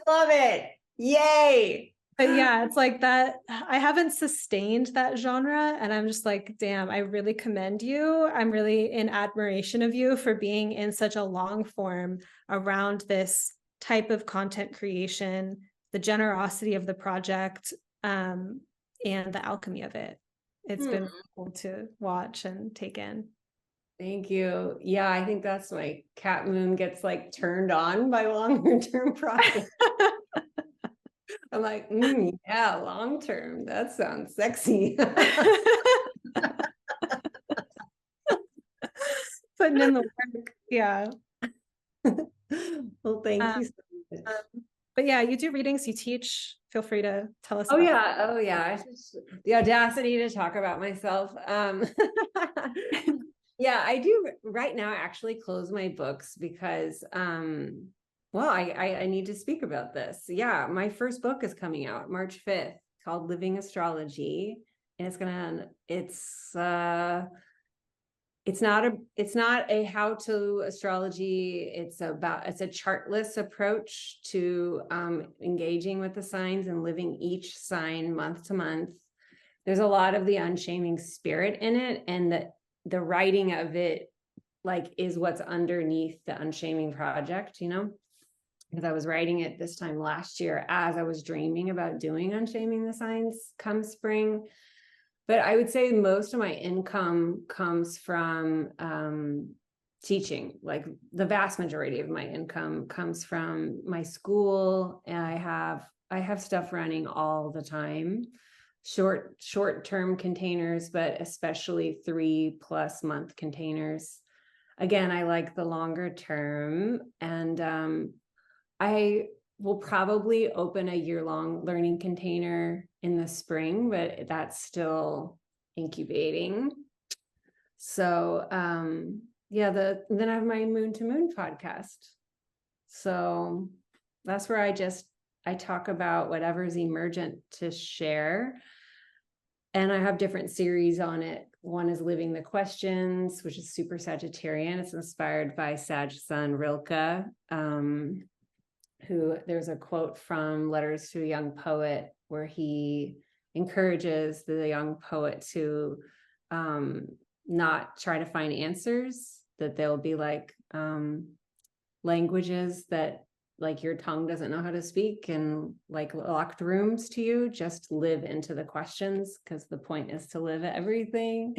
love it. Yay. But yeah, it's like that. I haven't sustained that genre. And I'm just like, damn, I really commend you. I'm really in admiration of you for being in such a long form around this type of content creation, the generosity of the project, and the alchemy of it. It's been cool to watch and take in. Thank you. Yeah, I think that's my cat moon gets like turned on by longer term projects. I'm like, yeah, long term. That sounds sexy. Putting in the work. Yeah. Well, thank you so much. But yeah, you do readings, you teach. Feel free to tell us. Oh yeah. The audacity to talk about myself. Yeah, I do right now. I actually close my books because well, I need to speak about this. Yeah, my first book is coming out March 5th called Living Astrology. And it's not a how-to astrology. It's a chartless approach to engaging with the signs and living each sign month to month. There's a lot of the unshaming spirit in it, and the writing of it like is what's underneath the Unshaming project, because I was writing it this time last year as I was dreaming about doing Unshaming the Signs come spring. But I would say most of my income comes from teaching. Like the vast majority of my income comes from my school, and I have stuff running all the time, short-term containers, but especially 3+ month containers. Again, I like the longer term, and I will probably open a year-long learning container in the spring, but that's still incubating. So then I have my Moon to Moon podcast. So that's where I talk about whatever's emergent to share. And I have different series on it. One is Living the Questions, which is super Sagittarian. It's inspired by Sag Sun Rilke, who there's a quote from Letters to a Young Poet where he encourages the young poet to not try to find answers, that there'll be like languages that like your tongue doesn't know how to speak, and like locked rooms to you, just live into the questions, because the point is to live everything.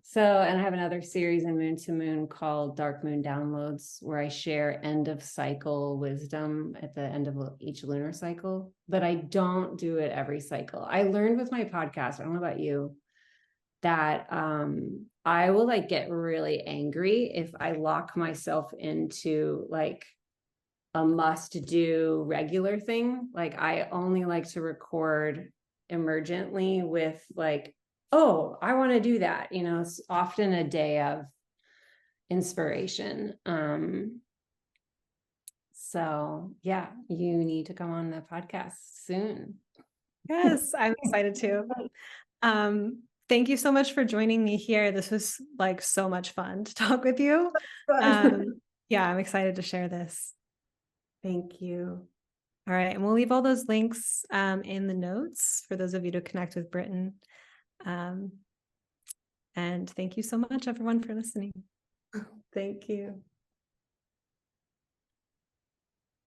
So, and I have another series in Moon to Moon called Dark Moon Downloads, where I share end of cycle wisdom at the end of each lunar cycle, but I don't do it every cycle. I learned with my podcast, I don't know about you, that I will like get really angry if I lock myself into like a must do regular thing. Like I only like to record emergently with like, oh, I want to do that. It's often a day of inspiration. So yeah, you need to come on the podcast soon. Yes, I'm excited too. Thank you so much for joining me here. This was like so much fun to talk with you. Yeah, I'm excited to share this. Thank you. All right. And we'll leave all those links in the notes for those of you to connect with Britten. And thank you so much, everyone, for listening. Thank you.